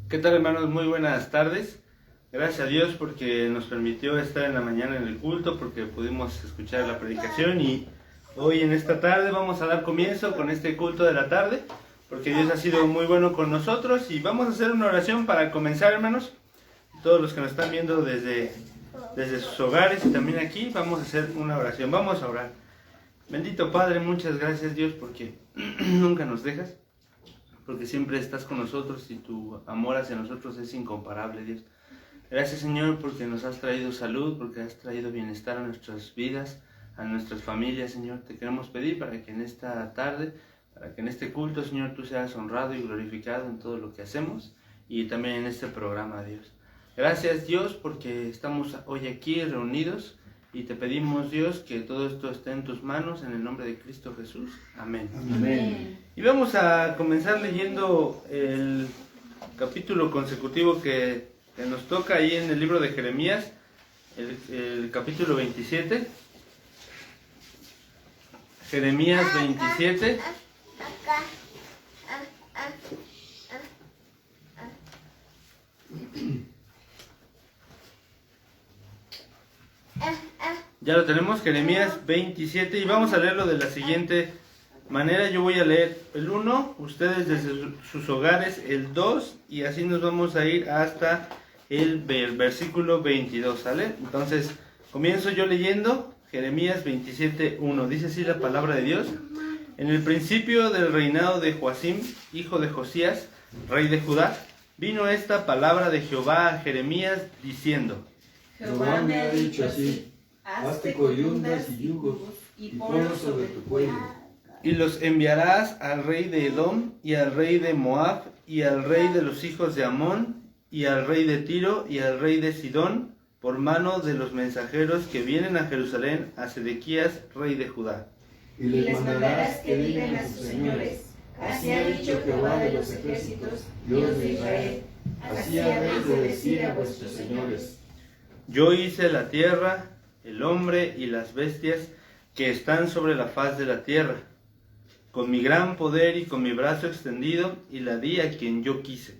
¿Qué tal, hermanos? Muy buenas tardes. Gracias a Dios porque nos permitió estar en la mañana en el culto, porque pudimos escuchar la predicación, y hoy en esta tarde vamos a dar comienzo con este culto de la tarde, porque Dios ha sido muy bueno con nosotros, y vamos a hacer una oración para comenzar, hermanos. Todos los que nos están viendo desde sus hogares y también aquí, vamos a hacer una oración. Vamos a orar. Bendito Padre, muchas gracias, Dios, porque nunca nos dejas, porque siempre estás con nosotros y tu amor hacia nosotros es incomparable, Dios. Gracias, Señor, porque nos has traído salud, porque has traído bienestar a nuestras vidas, a nuestras familias, Señor. Te queremos pedir para que en esta tarde, para que en este culto, Señor, tú seas honrado y glorificado en todo lo que hacemos y también en este programa, Dios. Gracias, Dios, porque estamos hoy aquí reunidos y te pedimos, Dios, que todo esto esté en tus manos, en el nombre de Cristo Jesús. Amén. Amén. Y vamos a comenzar leyendo el capítulo consecutivo que nos toca ahí en el libro de Jeremías, el capítulo 27. Jeremías 27. Ya lo tenemos, Jeremías 27, y vamos a leerlo de la siguiente manera. Yo voy a leer el 1, ustedes desde sus hogares el 2, y así nos vamos a ir hasta el versículo 22, ¿sale? Entonces, comienzo yo leyendo Jeremías 27, 1. Dice así la palabra de Dios: En el principio del reinado de Joacim, hijo de Josías, rey de Judá, vino esta palabra de Jehová a Jeremías diciendo: Jehová me ha dicho así: hazte coyundas y yugos y ponlos sobre tu cuello. Y los enviarás al rey de Edom, y al rey de Moab, y al rey de los hijos de Amón, y al rey de Tiro, y al rey de Sidón, por mano de los mensajeros que vienen a Jerusalén a Sedequías, rey de Judá. Y les mandarás que digan a sus señores: así ha dicho Jehová de los ejércitos, Dios de Israel, así habéis de decir a vuestros señores: Yo hice la tierra, el hombre y las bestias que están sobre la faz de la tierra, con mi gran poder y con mi brazo extendido, y la di a quien yo quise.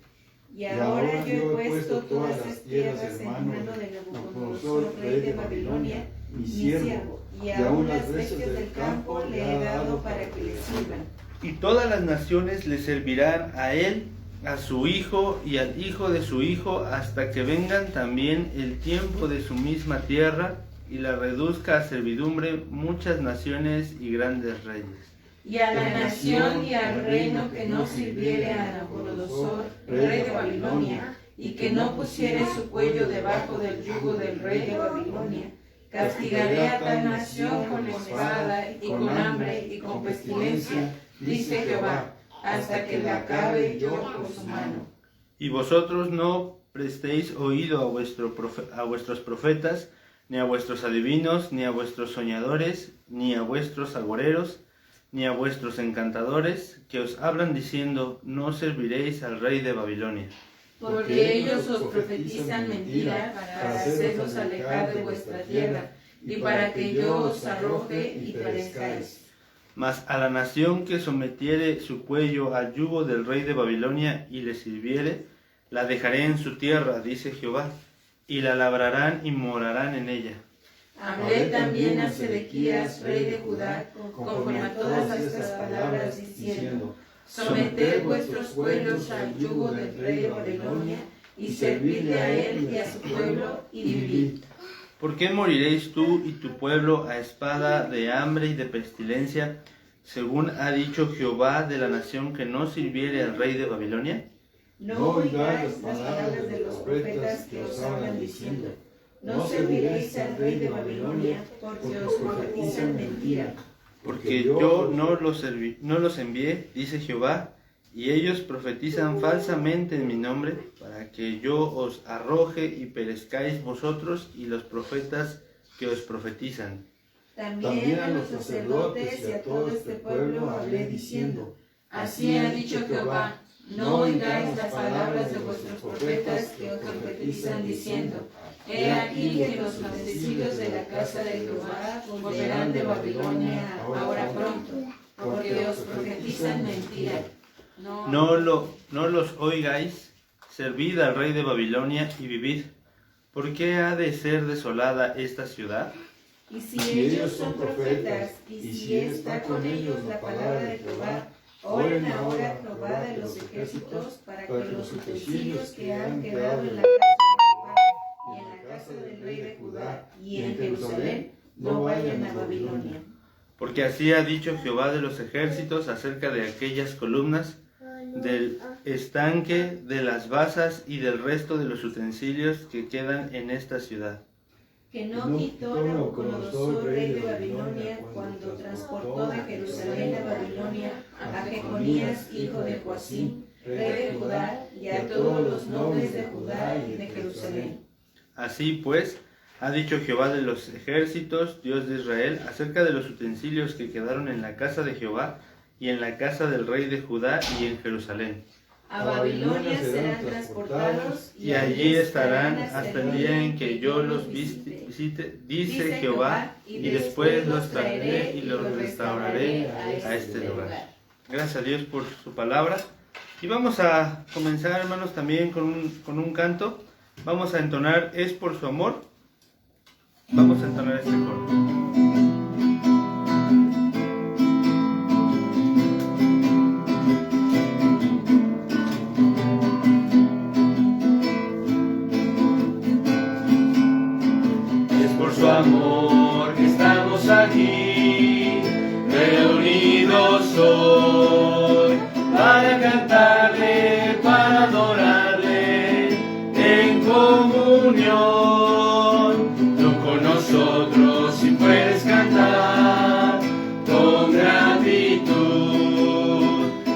Y ahora yo he puesto todas las tierras en mano de Nabucodonosor, rey de Babilonia, mi siervo, y aún las bestias del campo le he dado para que le sirvan. Y todas las naciones le servirán a él, a su hijo y al hijo de su hijo, hasta que vengan también el tiempo de su misma tierra, y la reduzca a servidumbre muchas naciones y grandes reyes. Y a la nación y al reino que no sirviere a Nabucodonosor, rey de Babilonia, y que no pusiere su cuello debajo del yugo del rey de Babilonia, castigaré a tal nación con espada y con hambre y con pestilencia, dice Jehová, hasta que la acabe yo por su mano. Y vosotros no prestéis oído a vuestros profetas, ni a vuestros adivinos, ni a vuestros soñadores, ni a vuestros agoreros, ni a vuestros encantadores, que os hablan diciendo: no serviréis al rey de Babilonia. Porque ellos os profetizan mentira para haceros alejar de vuestra tierra, y para que yo os arroje y perezcáis. Mas a la nación que sometiere su cuello al yugo del rey de Babilonia y le sirviere, la dejaré en su tierra, dice Jehová, y la labrarán y morarán en ella. Hablé también a Sedequías, rey de Judá, conforme a todas estas palabras, diciendo: someted vuestros cuellos al yugo del rey de Babilonia, y servidle a él y a su pueblo, y vivid. ¿Por qué moriréis tú y tu pueblo a espada, de hambre y de pestilencia, según ha dicho Jehová de la nación que no sirviere al rey de Babilonia? No oigáis las palabras de los profetas que os hablan diciendo: no serviréis al rey de Babilonia, porque os profetizan mentira. Porque yo no los envié, dice Jehová, y ellos profetizan falsamente en mi nombre, para que yo os arroje y perezcáis vosotros y los profetas que os profetizan. También a los sacerdotes y a todo este pueblo hablé diciendo: así ha dicho Jehová, no oigáis las palabras de vuestros profetas que os profetizan diciendo: he aquí que los maldecidos de la casa de Jehová volverán de Babilonia ahora pronto, porque os profetizan mentira. No los oigáis, servid al rey de Babilonia y vivid. ¿Por qué ha de ser desolada esta ciudad? Y si ellos son profetas, y si está con ellos la palabra de Jehová, oren ahora Jehová de los ejércitos, para que los utensilios que han quedado en la casa de Jehová, y en la casa del rey de Judá, y en Jerusalén, no vayan a Babilonia. Porque así ha dicho Jehová de los ejércitos acerca de aquellas columnas, del estanque, de las basas y del resto de los utensilios que quedan en esta ciudad. Que no quitó Nabucodonosor, rey de Babilonia, cuando transportó de Jerusalén a Babilonia a Jeconías, hijo de Joacim, rey de Judá, y a todos los nobles de Judá y de Jerusalén. Así pues, ha dicho Jehová de los ejércitos, Dios de Israel, acerca de los utensilios que quedaron en la casa de Jehová y en la casa del rey de Judá y en Jerusalén. A Babilonia serán transportados y allí estarán hasta el día en que yo los visite, dice Jehová, y después los traeré y los restauraré a este lugar. Gracias a Dios por su palabra. Y vamos a comenzar, hermanos, también con un canto. Vamos a entonar Es por su amor. Vamos a entonar este coro. Amor que estamos aquí reunidos hoy para cantarle, para adorarle en comunión. Tú con nosotros si puedes cantar con gratitud.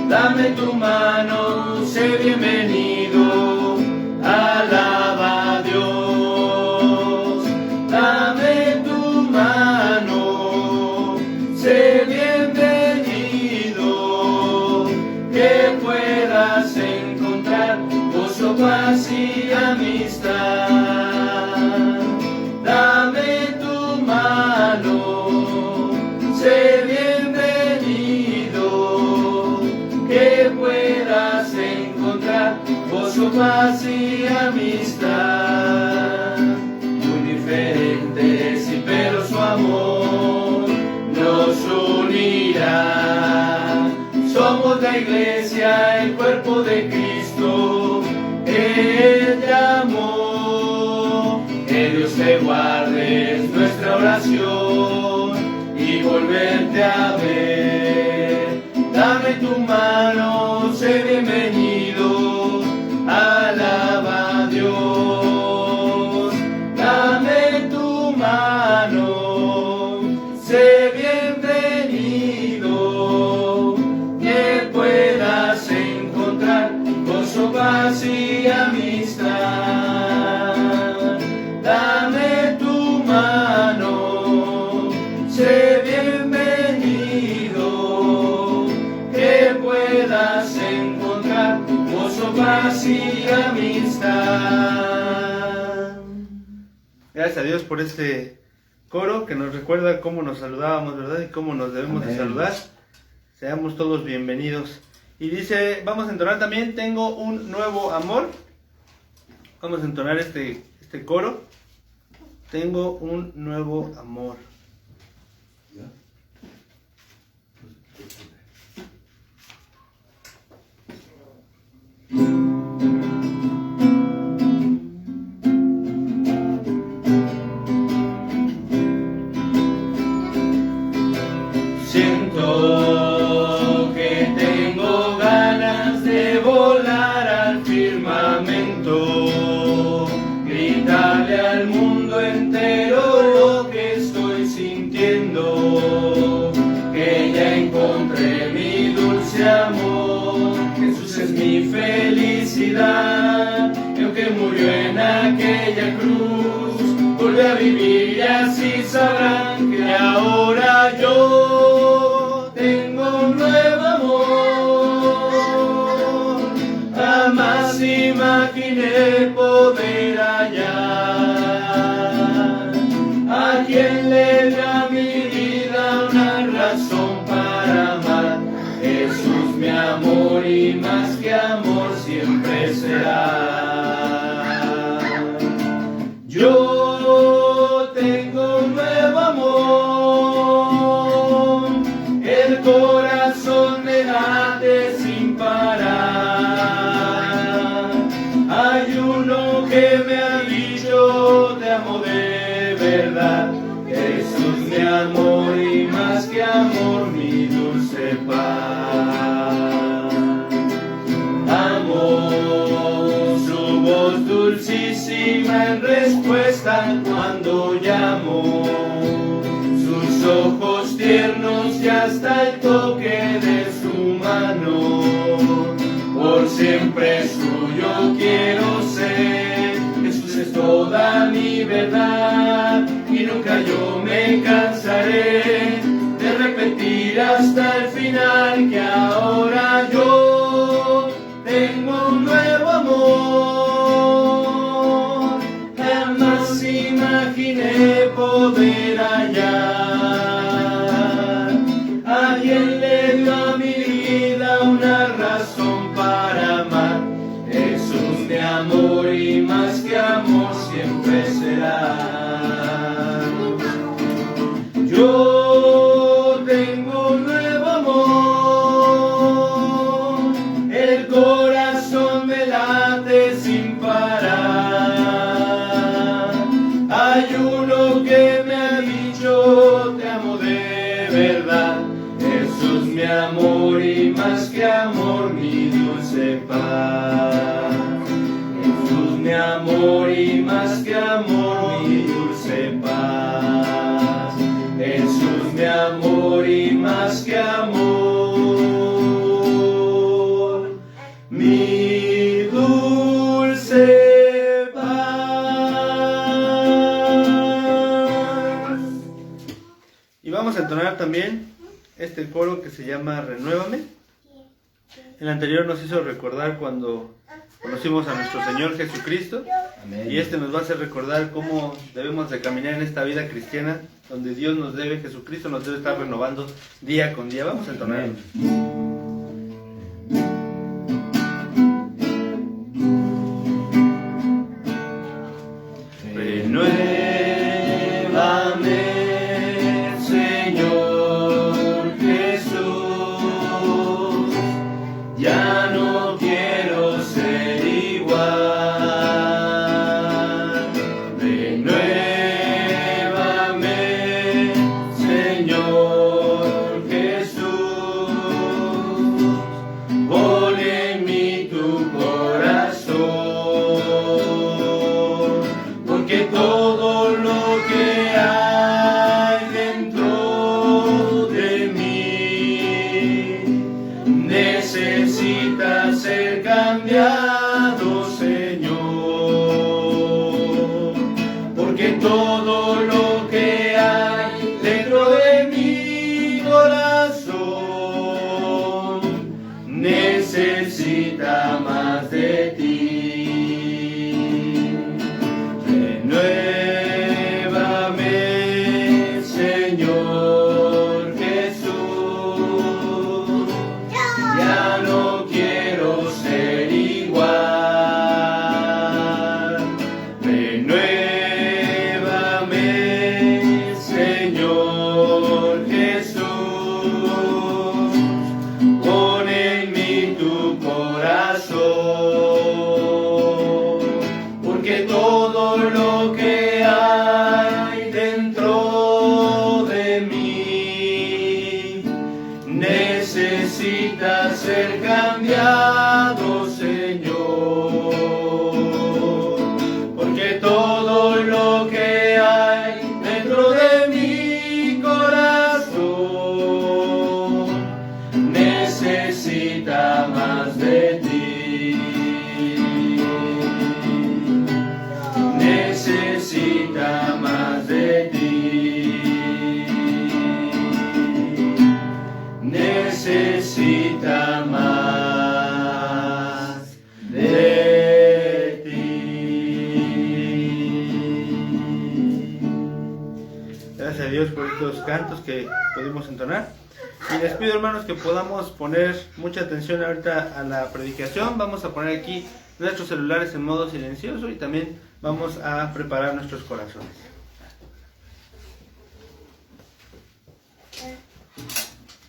Dame tu mano, sé bienvenido, alaba a Dios. Dame tu mano, sé bienvenido, que puedas encontrar gozo, paz y amistad. Dame tu mano, sé bienvenido, que puedas encontrar gozo, paz y amistad. Diferentes, sí, pero su amor nos unirá. Somos la iglesia, el cuerpo de Cristo, Él llamó. Que Dios te guarde es nuestra oración y volverte a ver. Dame tu mano, sé bienvenido, alaba a Dios. Dame tu mano, sé bienvenido, que puedas encontrar gozo, paz y amistad. Dame tu mano, sé bienvenido, que puedas encontrar gozo, paz y amistad. Gracias a Dios por este coro que nos recuerda cómo nos saludábamos, ¿verdad? Y cómo nos debemos de saludar. Seamos todos bienvenidos. Y dice, vamos a entonar también, tengo un nuevo amor. Vamos a entonar este coro. Tengo un nuevo amor. Siento que tengo ganas de volar al firmamento, gritarle al mundo entero lo que estoy sintiendo, que ya encontré mi dulce amor. Jesús es mi felicidad, y aunque murió en aquella cruz, volvió a vivir y así sabrán que ahora yo tengo un nuevo amor. Jamás imaginé poder hallar a quien le da mi vida una razón para amar. Jesús mi amor y más que amor siempre será. que me ha dicho te amo de verdad. Jesús mi amor y más que amor mi dulce paz. Amo su voz dulcísima en respuesta cuando llamo, sus ojos tiernos y hasta el toque de su mano. Por siempre suyo quiero ser, Jesús es toda mi verdad y nunca yo me cansaré de repetir hasta el final que ahora yo tengo un nuevo amor. Jamás imaginé poder hallar a quien le dio a mi vida una razón para amar. Jesús mi amor y más que amor siempre será. Yo tengo un nuevo amor, el corazón me late sin parar. Hay uno que me ha dicho te amo de verdad. Jesús mi amor y más que amor mi dulce paz. Jesús mi amor y más que amor mi dulce paz. Jesús mi amor y más que amor mi dulce paz. Y vamos a entonar también este coro que se llama Renuévame. El anterior nos hizo recordar cuando conocimos a nuestro Señor Jesucristo. Amén. Y este nos va a hacer recordar cómo debemos de caminar en esta vida cristiana, donde Dios nos debe, Jesucristo nos debe estar renovando día con día. Vamos a entonar. Renuévame, Señor Jesús, ya no quiero ser igual. Renuévame, Señor Jesús, pon en mí tu corazón, porque todo lo que hay dentro de mí necesita ser cambiado, Señor, porque todo lo que hay dentro de mi corazón necesita más de ti. Renuévame, Señor Jesús, ya no quiero ser igual. Renuévame, Señor Jesús, pon en mí tu corazón, porque todo lo que hay dentro de mí necesita ser cambiado, Señor, porque todo lo que hay dentro de mi corazón necesita más de ti. Necesita más de ti. Necesita más de ti. Gracias a Dios por estos cantos que pudimos entonar. Y les pido, hermanos, que podamos poner mucha atención ahorita a la predicación. Vamos a poner aquí nuestros celulares en modo silencioso y también vamos a preparar nuestros corazones.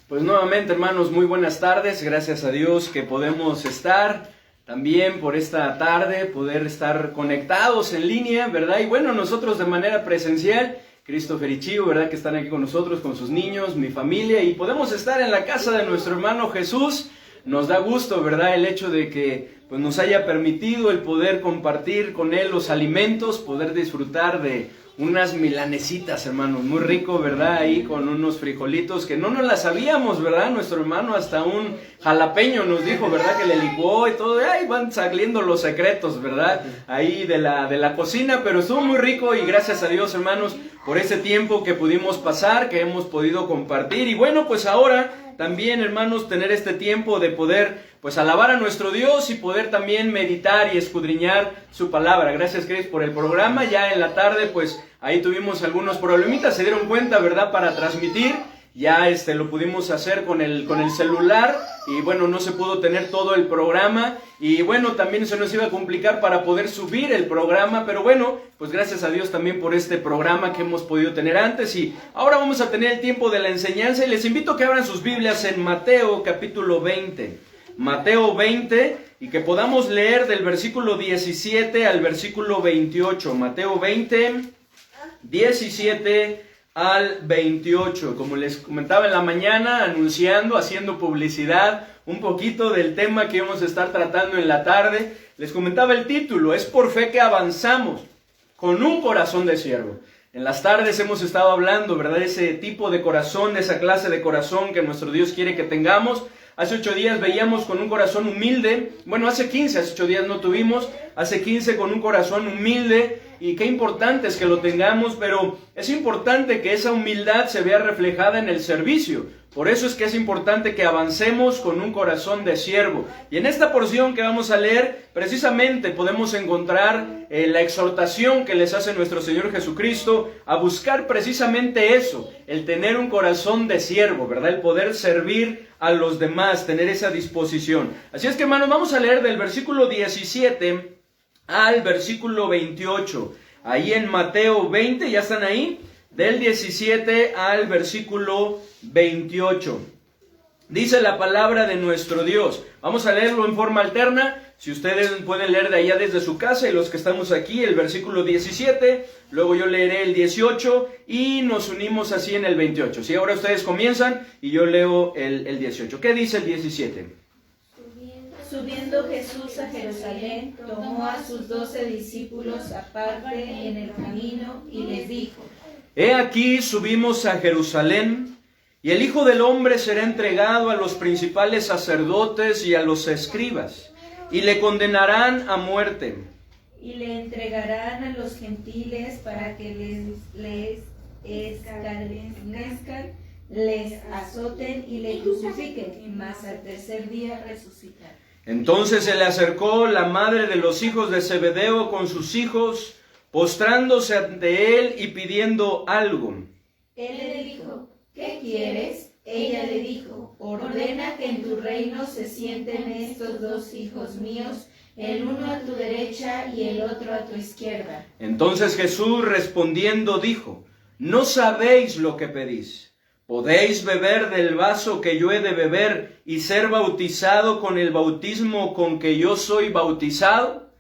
Pues nuevamente, hermanos, muy buenas tardes. Gracias a Dios que podemos estar también por esta tarde poder estar conectados en línea, ¿verdad? Y bueno, nosotros de manera presencial, Christopher y Chío, ¿verdad? Que están aquí con nosotros, con sus niños, mi familia, y podemos estar en la casa de nuestro hermano Jesús. Nos da gusto, ¿verdad? El hecho de que pues, nos haya permitido el poder compartir con él los alimentos, poder disfrutar de unas milanesitas, hermanos, muy rico, ¿verdad? Ahí con unos frijolitos que no nos las sabíamos, ¿verdad? Nuestro hermano hasta un jalapeño nos dijo, ¿verdad? Que le licuó y todo, ahí van saliendo los secretos, ¿verdad? Ahí de la cocina, pero estuvo muy rico y gracias a Dios, hermanos, por ese tiempo que pudimos pasar, que hemos podido compartir. Y bueno, pues ahora también, hermanos, tener este tiempo de poder pues alabar a nuestro Dios y poder también meditar y escudriñar su palabra. Gracias, Cris, por el programa. Ya en la tarde, pues ahí tuvimos algunos problemitas, se dieron cuenta, ¿verdad? Para transmitir. Ya lo pudimos hacer con el celular y bueno, no se pudo tener todo el programa y bueno, también se nos iba a complicar para poder subir el programa, pero bueno, pues gracias a Dios también por este programa que hemos podido tener antes y ahora vamos a tener el tiempo de la enseñanza y les invito a que abran sus Biblias en Mateo capítulo 20. Mateo 20 y que podamos leer del versículo 17 al versículo 28. Mateo 20, 17 al 28, como les comentaba en la mañana, anunciando, haciendo publicidad, un poquito del tema que vamos a estar tratando en la tarde. Les comentaba el título, es por fe que avanzamos, con un corazón de siervo. En las tardes hemos estado hablando, ¿verdad? Ese tipo de corazón, esa clase de corazón que nuestro Dios quiere que tengamos. Hace 8 días veíamos con un corazón humilde, bueno, hace 8 días no tuvimos, hace 15 con un corazón humilde, y qué importante es que lo tengamos, pero es importante que esa humildad se vea reflejada en el servicio. Por eso es que es importante que avancemos con un corazón de siervo. Y en esta porción que vamos a leer, precisamente podemos encontrar la exhortación que les hace nuestro Señor Jesucristo a buscar precisamente eso, el tener un corazón de siervo, ¿verdad? El poder servir a los demás, tener esa disposición. Así es que, hermanos, vamos a leer del versículo 17 al versículo 28. Ahí en Mateo 20, ¿ya están ahí? Del 17 al versículo 28. Dice la palabra de nuestro Dios. Vamos a leerlo en forma alterna. Si ustedes pueden leer de allá desde su casa y los que estamos aquí, el versículo 17, luego yo leeré el 18 y nos unimos así en el 28. Si ahora ustedes comienzan y yo leo el 18. ¿Qué dice el 17? Subiendo Jesús a Jerusalén, tomó a sus 12 discípulos aparte en el camino y les dijo: He aquí subimos a Jerusalén, y el Hijo del Hombre será entregado a los principales sacerdotes y a los escribas, y le condenarán a muerte. Y le entregarán a los gentiles para que les escarnezcan, les azoten y le crucifiquen, mas al tercer día resucitará. Entonces se le acercó la madre de los hijos de Zebedeo con sus hijos, postrándose ante él y pidiendo algo. Él le dijo: ¿qué quieres? Ella le dijo: ordena que en tu reino se sienten estos 2 hijos míos, el uno a tu derecha y el otro a tu izquierda. Entonces Jesús respondiendo dijo: no sabéis lo que pedís. ¿Podéis beber del vaso que yo he de beber y ser bautizado con el bautismo con que yo soy bautizado?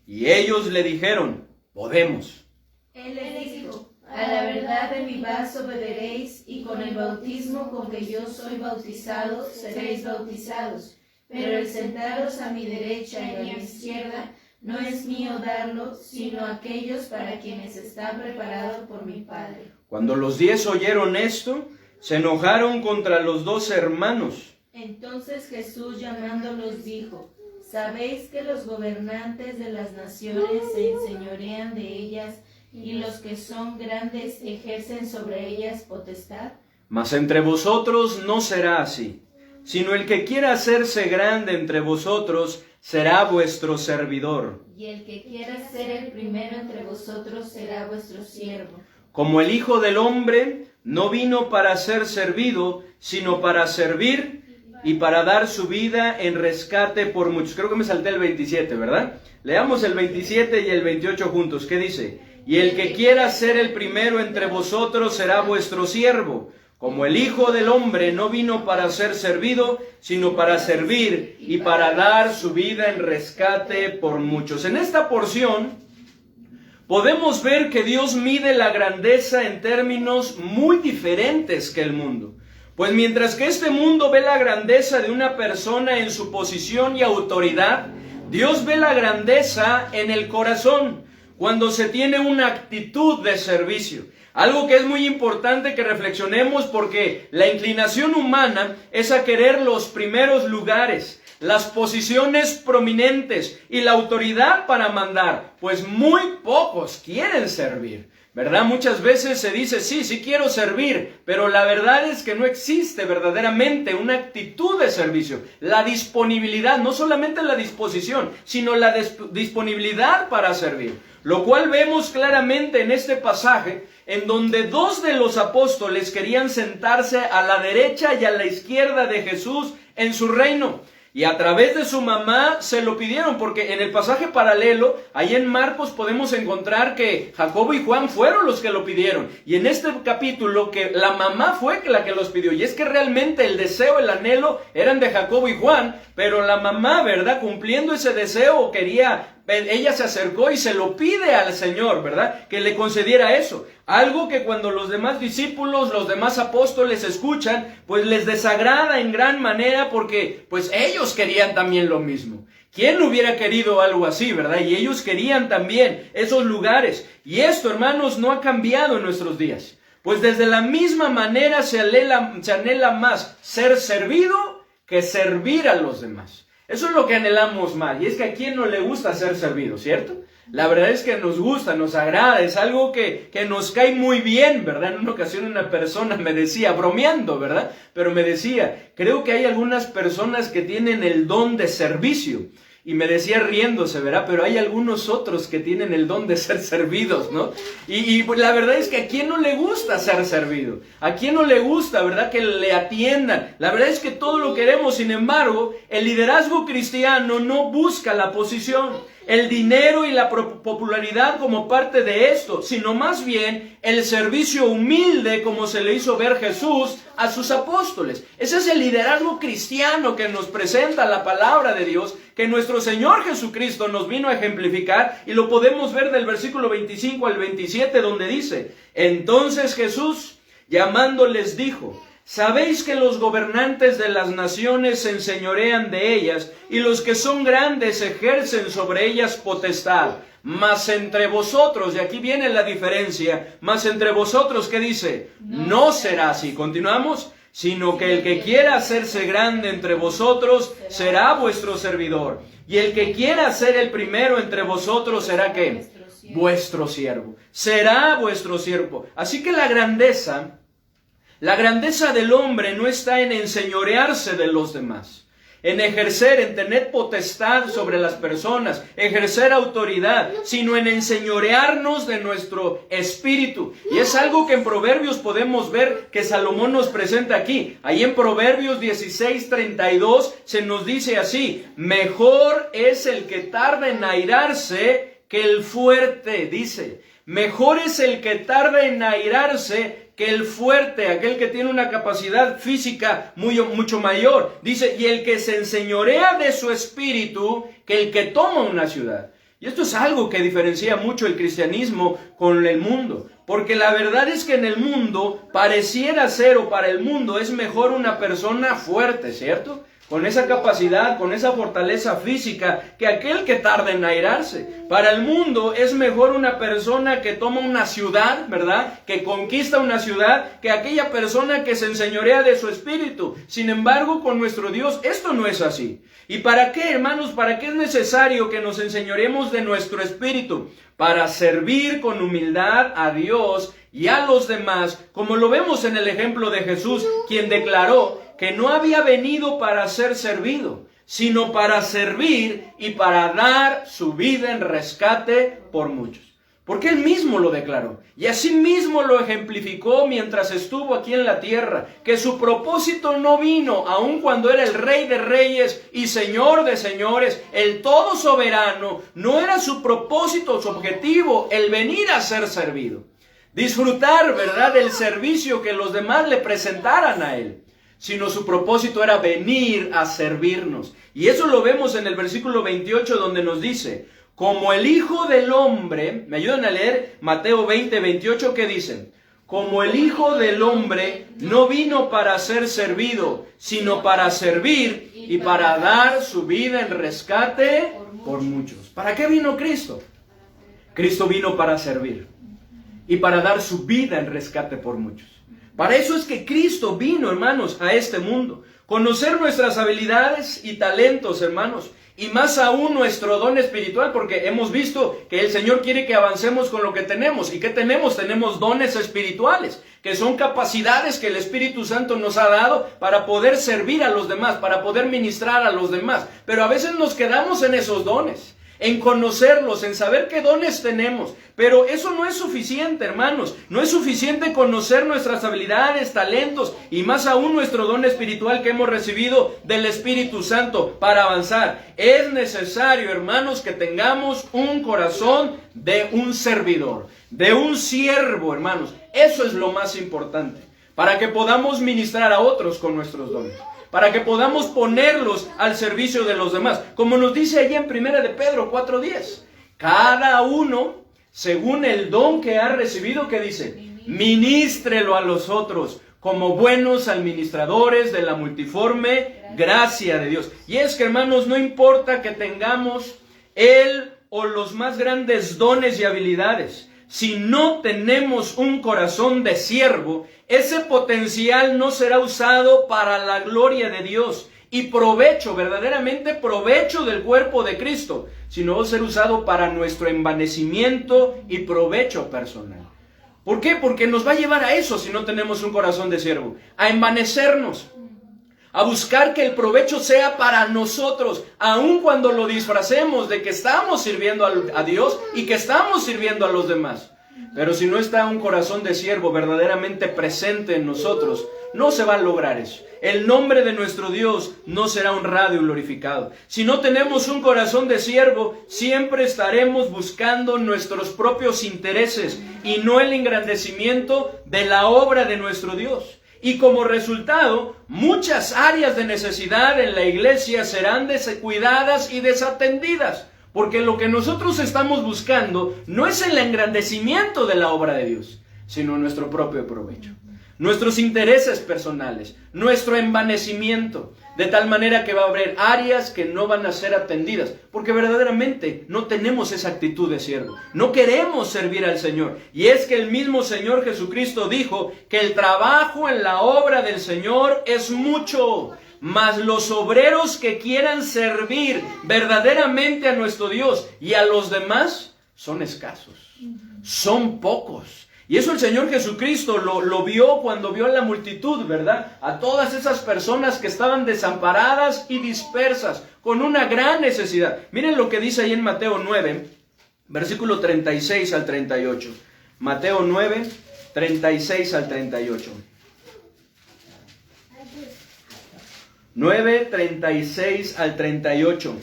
Y ellos le dijeron: podemos. Él les dijo: a la verdad de mi vaso beberéis, y con el bautismo con que yo soy bautizado seréis bautizados. Pero el sentaros a mi derecha y a mi izquierda no es mío darlo, sino aquellos para quienes está preparado por mi Padre. Cuando los 10 oyeron esto, se enojaron contra los 2 hermanos. Entonces Jesús llamándolos dijo: ¿sabéis que los gobernantes de las naciones se enseñorean de ellas, y los que son grandes ejercen sobre ellas potestad? Mas entre vosotros no será así, sino el que quiera hacerse grande entre vosotros será vuestro servidor. Y el que quiera ser el primero entre vosotros será vuestro siervo. Como el Hijo del Hombre no vino para ser servido, sino para servir y para dar su vida en rescate por muchos. Creo que me salté el 27, ¿verdad? Leamos el 27 y el 28 juntos. ¿Qué dice? Y el que quiera ser el primero entre vosotros será vuestro siervo. como el Hijo del Hombre no vino para ser servido, sino para servir y para dar su vida en rescate por muchos. En esta porción podemos ver que Dios mide la grandeza en términos muy diferentes que el mundo. Pues mientras que este mundo ve la grandeza de una persona en su posición y autoridad, Dios ve la grandeza en el corazón, cuando se tiene una actitud de servicio. Algo que es muy importante que reflexionemos, porque la inclinación humana es a querer los primeros lugares, las posiciones prominentes y la autoridad para mandar, pues muy pocos quieren servir, ¿verdad? Muchas veces se dice, sí quiero servir, pero la verdad es que no existe verdaderamente una actitud de servicio. La disponibilidad, no solamente la disposición, sino la disponibilidad para servir. Lo cual vemos claramente en este pasaje, en donde 2 de los apóstoles querían sentarse a la derecha y a la izquierda de Jesús en su reino. Y a través de su mamá se lo pidieron, porque en el pasaje paralelo, ahí en Marcos, podemos encontrar que Jacobo y Juan fueron los que lo pidieron. Y en este capítulo, que la mamá fue la que los pidió. Y es que realmente el deseo, el anhelo, eran de Jacobo y Juan, pero la mamá, ¿verdad?, cumpliendo ese deseo, ella se acercó y se lo pide al Señor, ¿verdad?, que le concediera eso. Algo que cuando los demás discípulos, los demás apóstoles escuchan, pues les desagrada en gran manera, porque pues ellos querían también lo mismo. ¿Quién hubiera querido algo así, verdad? Y ellos querían también esos lugares. Y esto, hermanos, no ha cambiado en nuestros días. Pues desde la misma manera se anhela más ser servido que servir a los demás. Eso es lo que anhelamos más. Y es que a quién no le gusta ser servido, ¿cierto? La verdad es que nos gusta, nos agrada, es algo que nos cae muy bien, ¿verdad? En una ocasión una persona me decía, bromeando, ¿verdad? Pero me decía, creo que hay algunas personas que tienen el don de servicio. Y me decía riéndose, ¿verdad? Pero hay algunos otros que tienen el don de ser servidos, ¿no? Y la verdad es que a quién no le gusta ser servido. A quién no le gusta, ¿verdad?, que le atiendan. La verdad es que todo lo queremos. Sin embargo, el liderazgo cristiano no busca la posición, el dinero y la popularidad como parte de esto, sino más bien el servicio humilde, como se le hizo ver Jesús a sus apóstoles. Ese es el liderazgo cristiano que nos presenta la palabra de Dios, que nuestro Señor Jesucristo nos vino a ejemplificar, y lo podemos ver del versículo 25 al 27, donde dice: entonces Jesús, llamándoles, dijo: sabéis que los gobernantes de las naciones se enseñorean de ellas, y los que son grandes ejercen sobre ellas potestad. Mas entre vosotros, y aquí viene la diferencia, mas entre vosotros, ¿qué dice? No será así. Continuamos. Sino que el que quiera hacerse grande entre vosotros será vuestro servidor. Y el que quiera ser el primero entre vosotros será ¿qué? Vuestro siervo. Será vuestro siervo. Así que la grandeza del hombre no está en enseñorearse de los demás, en ejercer, en tener potestad sobre las personas, ejercer autoridad, sino en enseñorearnos de nuestro espíritu. Y es algo que en Proverbios podemos ver que Salomón nos presenta aquí. Ahí en Proverbios 16:32 se nos dice así: mejor es el que tarda en airarse que el fuerte, dice. Mejor es el que tarda en airarse que el fuerte, aquel que tiene una capacidad física mucho mayor. Dice, y el que se enseñorea de su espíritu, que el que toma una ciudad. Y esto es algo que diferencia mucho el cristianismo con el mundo. Porque la verdad es que en el mundo pareciera ser, o para el mundo es mejor una persona fuerte, ¿cierto?, con esa capacidad, con esa fortaleza física, que aquel que tarda en airarse. Para el mundo es mejor una persona que toma una ciudad, ¿verdad?, que conquista una ciudad, que aquella persona que se enseñorea de su espíritu. Sin embargo, con nuestro Dios esto no es así. ¿Y para qué, hermanos? ¿Para qué es necesario que nos enseñoremos de nuestro espíritu? Para servir con humildad a Dios y a los demás, como lo vemos en el ejemplo de Jesús, quien declaró que no había venido para ser servido, sino para servir y para dar su vida en rescate por muchos. Porque Él mismo lo declaró, y así mismo lo ejemplificó mientras estuvo aquí en la tierra, que su propósito no vino, aun cuando era el Rey de Reyes y Señor de Señores, el todo soberano, no era su propósito, su objetivo, el venir a ser servido. disfrutar, ¿verdad?, del servicio que los demás le presentaran a él, sino su propósito era venir a servirnos. Y eso lo vemos en el versículo 28, donde nos dice, como el Hijo del Hombre, ¿me ayudan a leer Mateo 20, 28, qué dicen? Como el Hijo del Hombre no vino para ser servido, sino para servir y para dar su vida en rescate por muchos. ¿Para qué vino Cristo? Cristo vino para servir y para dar su vida en rescate por muchos. Para eso es que Cristo vino, hermanos, a este mundo. Conocer nuestras habilidades y talentos, hermanos, y más aún nuestro don espiritual, porque hemos visto que el Señor quiere que avancemos con lo que tenemos. ¿Y qué tenemos? Tenemos dones espirituales, que son capacidades que el Espíritu Santo nos ha dado para poder servir a los demás, para poder ministrar a los demás. Pero a veces nos quedamos en esos dones, en conocerlos, en saber qué dones tenemos. Pero eso no es suficiente, hermanos. No es suficiente conocer nuestras habilidades, talentos y más aún nuestro don espiritual que hemos recibido del Espíritu Santo para avanzar. Es necesario, hermanos, que tengamos un corazón de un servidor, de un siervo, hermanos. Eso es lo más importante, para que podamos ministrar a otros con nuestros dones, para que podamos ponerlos al servicio de los demás. Como nos dice allí en 1 de Pedro 4:10, cada uno, según el don que ha recibido, ¿qué dice? Ministrelo a los otros, como buenos administradores de la multiforme gracia de Dios. Y es que, hermanos, no importa que tengamos el o los más grandes dones y habilidades, si no tenemos un corazón de siervo, ese potencial no será usado para la gloria de Dios y provecho, verdaderamente provecho del cuerpo de Cristo, sino va a ser usado para nuestro envanecimiento y provecho personal. ¿Por qué? Porque nos va a llevar a eso si no tenemos un corazón de siervo, a envanecernos, a buscar que el provecho sea para nosotros, aun cuando lo disfracemos de que estamos sirviendo a Dios y que estamos sirviendo a los demás. Pero si no está un corazón de siervo verdaderamente presente en nosotros, no se va a lograr eso. El nombre de nuestro Dios no será honrado y glorificado. Si no tenemos un corazón de siervo, siempre estaremos buscando nuestros propios intereses y no el engrandecimiento de la obra de nuestro Dios. Y como resultado, muchas áreas de necesidad en la iglesia serán descuidadas y desatendidas, porque lo que nosotros estamos buscando no es el engrandecimiento de la obra de Dios, sino nuestro propio provecho, nuestros intereses personales, nuestro envanecimiento, de tal manera que va a haber áreas que no van a ser atendidas, porque verdaderamente no tenemos esa actitud de siervo, no queremos servir al Señor. Y es que el mismo Señor Jesucristo dijo que el trabajo en la obra del Señor es mucho, mas los obreros que quieran servir verdaderamente a nuestro Dios y a los demás son escasos, son pocos. Y eso el Señor Jesucristo lo vio cuando vio a la multitud, ¿verdad? A todas esas personas que estaban desamparadas y dispersas, con una gran necesidad. Miren lo que dice ahí en Mateo 9, versículo 36 al 38. Mateo 9, 36 al 38. 9, 36 al 38.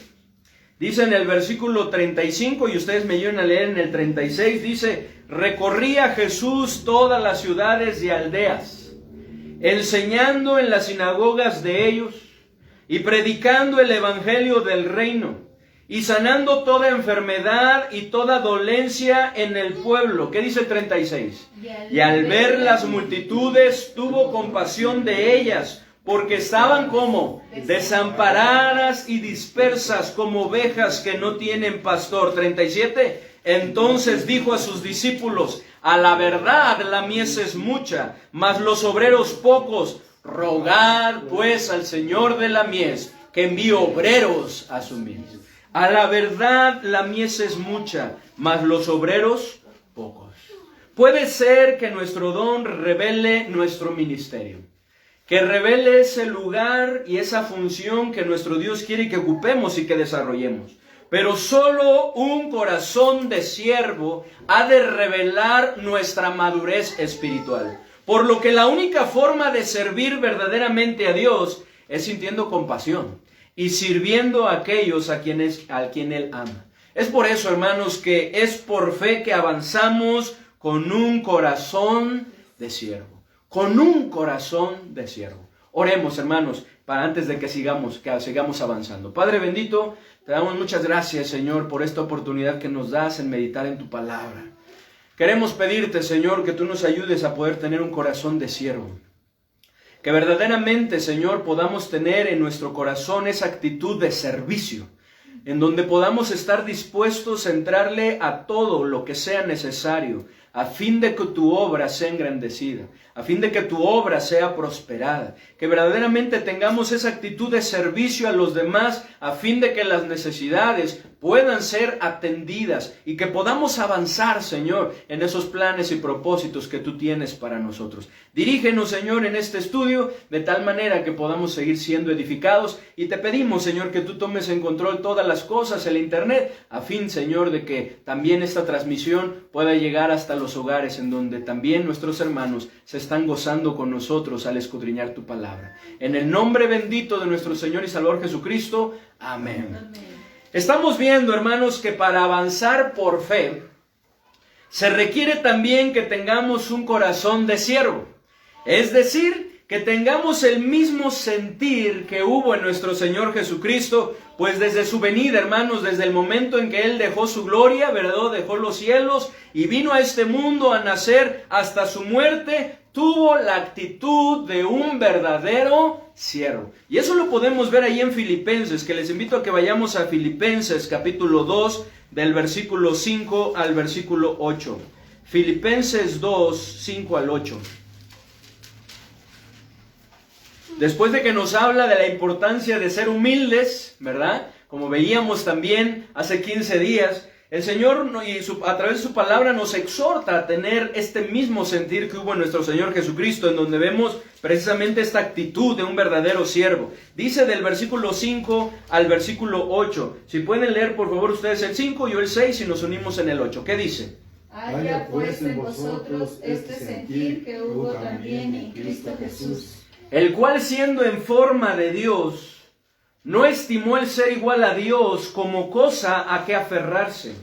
Dice en el versículo 35, y ustedes me ayudan a leer en el 36, dice: recorría Jesús todas las ciudades y aldeas, enseñando en las sinagogas de ellos, y predicando el evangelio del reino, y sanando toda enfermedad y toda dolencia en el pueblo. ¿Qué dice el 36? Y al ver las multitudes, tuvo compasión de ellas, porque estaban como desamparadas y dispersas como ovejas que no tienen pastor. 37. Entonces dijo a sus discípulos: a la verdad la mies es mucha, mas los obreros pocos. Rogad pues al Señor de la mies que envíe obreros a su mies. A la verdad la mies es mucha, mas los obreros pocos. Puede ser que nuestro don revele nuestro ministerio, que revele ese lugar y esa función que nuestro Dios quiere que ocupemos y que desarrollemos. Pero solo un corazón de siervo ha de revelar nuestra madurez espiritual. Por lo que la única forma de servir verdaderamente a Dios es sintiendo compasión y sirviendo a aquellos a quien Él ama. Es por eso, hermanos, que es por fe que avanzamos con un corazón de siervo. Con un corazón de siervo. Oremos, hermanos, para antes de que sigamos avanzando. Padre bendito, te damos muchas gracias, Señor, por esta oportunidad que nos das en meditar en tu palabra. Queremos pedirte, Señor, que tú nos ayudes a poder tener un corazón de siervo. Que verdaderamente, Señor, podamos tener en nuestro corazón esa actitud de servicio, en donde podamos estar dispuestos a entrarle a todo lo que sea necesario, a fin de que tu obra sea engrandecida, a fin de que tu obra sea prosperada, que verdaderamente tengamos esa actitud de servicio a los demás, a fin de que las necesidades puedan ser atendidas y que podamos avanzar, Señor, en esos planes y propósitos que tú tienes para nosotros. Dirígenos, Señor, en este estudio, de tal manera que podamos seguir siendo edificados, y te pedimos, Señor, que tú tomes en control todas las cosas, el internet, a fin, Señor, de que también esta transmisión pueda llegar hasta los hogares en donde también nuestros hermanos se están gozando con nosotros al escudriñar tu palabra. En el nombre bendito de nuestro Señor y Salvador Jesucristo. Amén. Amén. Estamos viendo, hermanos, que para avanzar por fe se requiere también que tengamos un corazón de siervo. Es decir, que tengamos el mismo sentir que hubo en nuestro Señor Jesucristo, pues desde su venida, hermanos, desde el momento en que Él dejó su gloria, ¿verdad? Dejó los cielos y vino a este mundo a nacer hasta su muerte, tuvo la actitud de un verdadero siervo. Y eso lo podemos ver ahí en Filipenses, que les invito a que vayamos a Filipenses capítulo 2, del versículo 5 al versículo 8. Filipenses 2, 5 al 8. Después de que nos habla de la importancia de ser humildes, ¿verdad? Como veíamos también hace 15 días, el Señor a través de su palabra nos exhorta a tener este mismo sentir que hubo en nuestro Señor Jesucristo, en donde vemos precisamente esta actitud de un verdadero siervo. Dice del versículo 5 al versículo 8. Si pueden leer por favor ustedes el 5, yo el 6 y nos unimos en el 8. ¿Qué dice? Haya pues en vosotros este sentir que hubo también en Cristo Jesús, el cual siendo en forma de Dios, no estimó el ser igual a Dios como cosa a que aferrarse,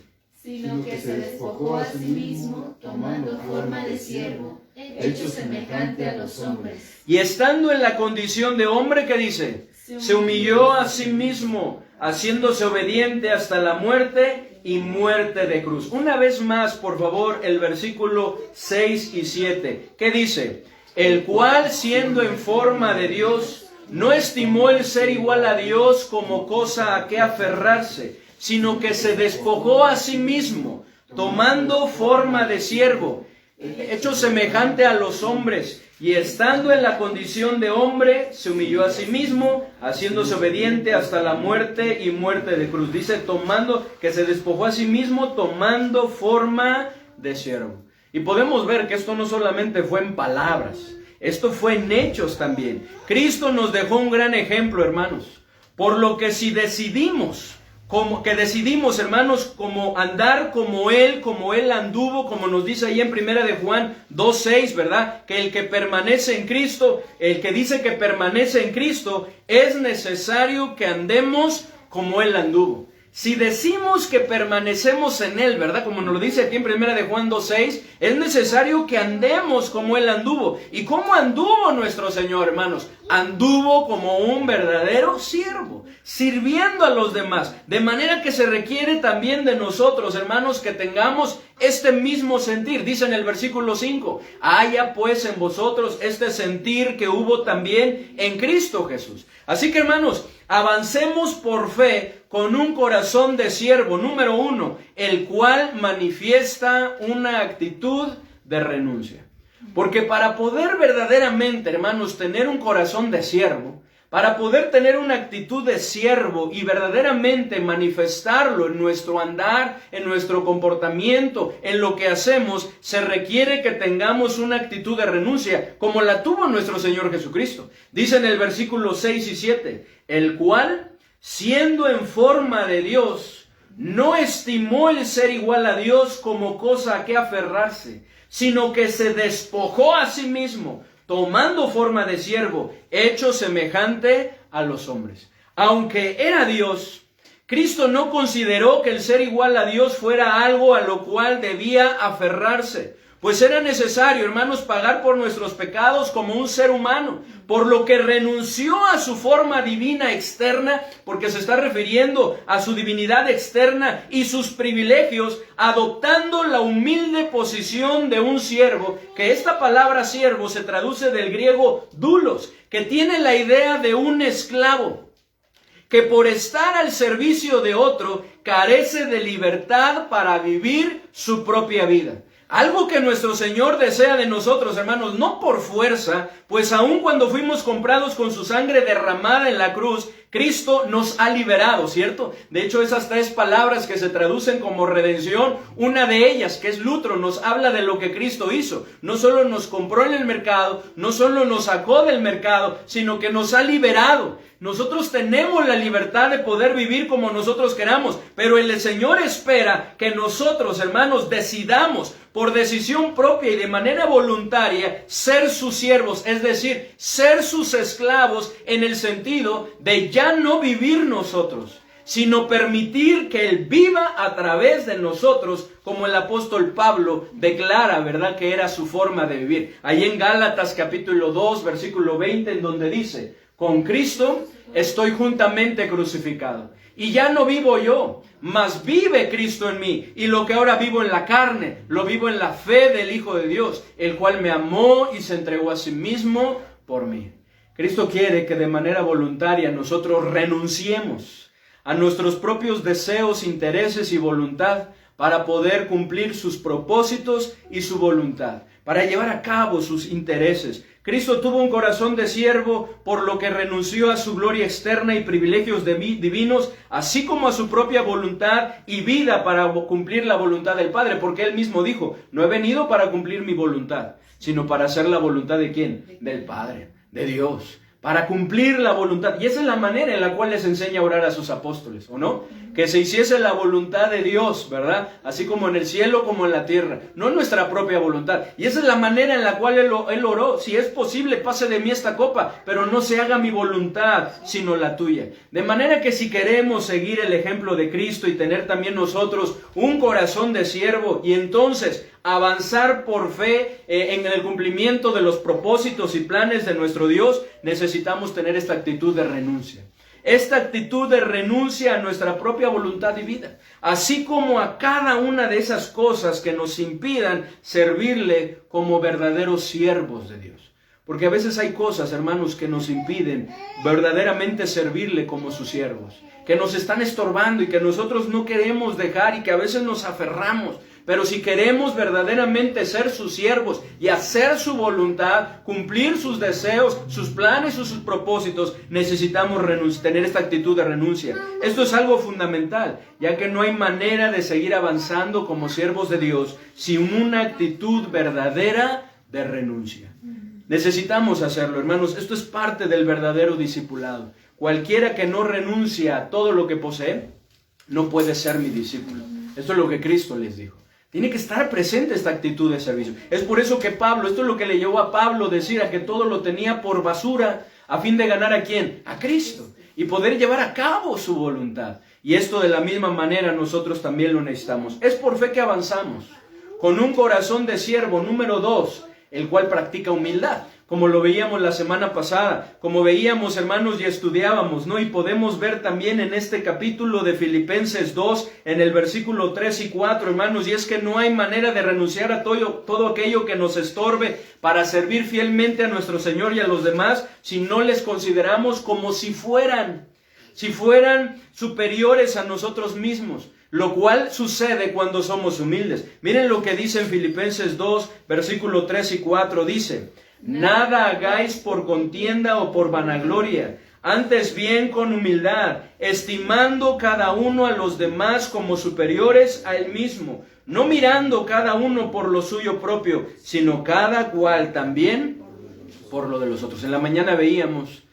sino que se despojó a sí mismo, tomando forma de siervo, hecho semejante a los hombres. Y estando en la condición de hombre, ¿qué dice? Se humilló a sí mismo, haciéndose obediente hasta la muerte y muerte de cruz. Una vez más, por favor, el versículo 6 y 7. ¿Qué dice? El cual, siendo en forma de Dios, no estimó el ser igual a Dios como cosa a que aferrarse, sino que se despojó a sí mismo, tomando forma de siervo, hecho semejante a los hombres, y estando en la condición de hombre, se humilló a sí mismo, haciéndose obediente hasta la muerte y muerte de cruz. Dice, que se despojó a sí mismo, tomando forma de siervo. Y podemos ver que esto no solamente fue en palabras, esto fue en hechos también. Cristo nos dejó un gran ejemplo, hermanos. Por lo que si decidimos, hermanos, como andar como Él anduvo, como nos dice ahí en 1 de Juan 2:6, ¿verdad? Que el que permanece en Cristo, el que dice que permanece en Cristo, es necesario que andemos como Él anduvo. Si decimos que permanecemos en Él, ¿verdad? Como nos lo dice aquí en 1 de Juan 2:6, es necesario que andemos como Él anduvo. ¿Y cómo anduvo nuestro Señor, hermanos? Anduvo como un verdadero siervo, sirviendo a los demás. De manera que se requiere también de nosotros, hermanos, que tengamos este mismo sentir. Dice en el versículo 5, haya pues en vosotros este sentir que hubo también en Cristo Jesús. Así que, hermanos, avancemos por fe con un corazón de siervo. Número 1, el cual manifiesta una actitud de renuncia. Porque para poder verdaderamente, hermanos, tener un corazón de siervo, para poder tener una actitud de siervo y verdaderamente manifestarlo en nuestro andar, en nuestro comportamiento, en lo que hacemos, se requiere que tengamos una actitud de renuncia, como la tuvo nuestro Señor Jesucristo. Dice en el versículo 6 y 7, el cual, siendo en forma de Dios, no estimó el ser igual a Dios como cosa a que aferrarse, sino que se despojó a sí mismo, tomando forma de siervo, hecho semejante a los hombres. Aunque era Dios, Cristo no consideró que el ser igual a Dios fuera algo a lo cual debía aferrarse. pues era necesario, hermanos, pagar por nuestros pecados como un ser humano, por lo que renunció a su forma divina externa, porque se está refiriendo a su divinidad externa y sus privilegios, adoptando la humilde posición de un siervo, que esta palabra siervo se traduce del griego doulos, que tiene la idea de un esclavo, que por estar al servicio de otro carece de libertad para vivir su propia vida. Algo que nuestro Señor desea de nosotros, hermanos, no por fuerza, pues aun cuando fuimos comprados con su sangre derramada en la cruz, Cristo nos ha liberado, ¿cierto? De hecho, esas 3 palabras que se traducen como redención, una de ellas, que es lutro, nos habla de lo que Cristo hizo. No solo nos compró en el mercado, no solo nos sacó del mercado, sino que nos ha liberado. Nosotros tenemos la libertad de poder vivir como nosotros queramos, pero el Señor espera que nosotros, hermanos, decidamos por decisión propia y de manera voluntaria ser sus siervos, es decir, ser sus esclavos en el sentido de ya no vivir nosotros, sino permitir que Él viva a través de nosotros, como el apóstol Pablo declara, ¿verdad?, que era su forma de vivir. Ahí en Gálatas capítulo 2, versículo 20, en donde dice: con Cristo estoy juntamente crucificado, y ya no vivo yo, mas vive Cristo en mí, y lo que ahora vivo en la carne, lo vivo en la fe del Hijo de Dios, el cual me amó y se entregó a sí mismo por mí. Cristo quiere que de manera voluntaria nosotros renunciemos a nuestros propios deseos, intereses y voluntad para poder cumplir sus propósitos y su voluntad, para llevar a cabo sus intereses. Cristo tuvo un corazón de siervo, por lo que renunció a su gloria externa y privilegios divinos, así como a su propia voluntad y vida para cumplir la voluntad del Padre, porque Él mismo dijo: no he venido para cumplir mi voluntad, sino para hacer la voluntad ¿de quién? Del Padre, de Dios, para cumplir la voluntad. Y esa es la manera en la cual les enseña a orar a sus apóstoles, ¿o no? Que se hiciese la voluntad de Dios, ¿verdad? Así como en el cielo como en la tierra, no nuestra propia voluntad. Y esa es la manera en la cual él oró: si es posible, pase de mí esta copa, pero no se haga mi voluntad, sino la tuya. De manera que si queremos seguir el ejemplo de Cristo y tener también nosotros un corazón de siervo, y entonces avanzar por fe en el cumplimiento de los propósitos y planes de nuestro Dios, necesitamos tener esta actitud de renuncia. Esta actitud de renuncia a nuestra propia voluntad y vida, así como a cada una de esas cosas que nos impidan servirle como verdaderos siervos de Dios. Porque a veces hay cosas, hermanos, que nos impiden verdaderamente servirle como sus siervos, que nos están estorbando y que nosotros no queremos dejar y que a veces nos aferramos. Pero si queremos verdaderamente ser sus siervos y hacer su voluntad, cumplir sus deseos, sus planes o sus propósitos, necesitamos tener esta actitud de renuncia. Esto es algo fundamental, ya que no hay manera de seguir avanzando como siervos de Dios sin una actitud verdadera de renuncia. Necesitamos hacerlo, hermanos. Esto es parte del verdadero discipulado. Cualquiera que no renuncia a todo lo que posee, no puede ser mi discípulo. Esto es lo que Cristo les dijo. Tiene que estar presente esta actitud de servicio. Es por eso que Pablo, esto es lo que le llevó a Pablo decir a que todo lo tenía por basura, a fin de ganar ¿a quién? A Cristo, y poder llevar a cabo su voluntad. Y esto de la misma manera nosotros también lo necesitamos. Es por fe que avanzamos, con un corazón de siervo. Número 2, el cual practica humildad, como lo veíamos la semana pasada, como veíamos, hermanos, y estudiábamos, ¿no? Y podemos ver también en este capítulo de Filipenses 2, en el versículo 3 y 4, hermanos, y es que no hay manera de renunciar a todo aquello que nos estorbe para servir fielmente a nuestro Señor y a los demás, si no les consideramos como si fueran superiores a nosotros mismos, lo cual sucede cuando somos humildes. Miren lo que dice en Filipenses 2, versículo 3 y 4, dice: nada hagáis por contienda o por vanagloria, antes bien con humildad, estimando cada uno a los demás como superiores a él mismo, no mirando cada uno por lo suyo propio, sino cada cual también por lo de los otros. En la mañana veíamos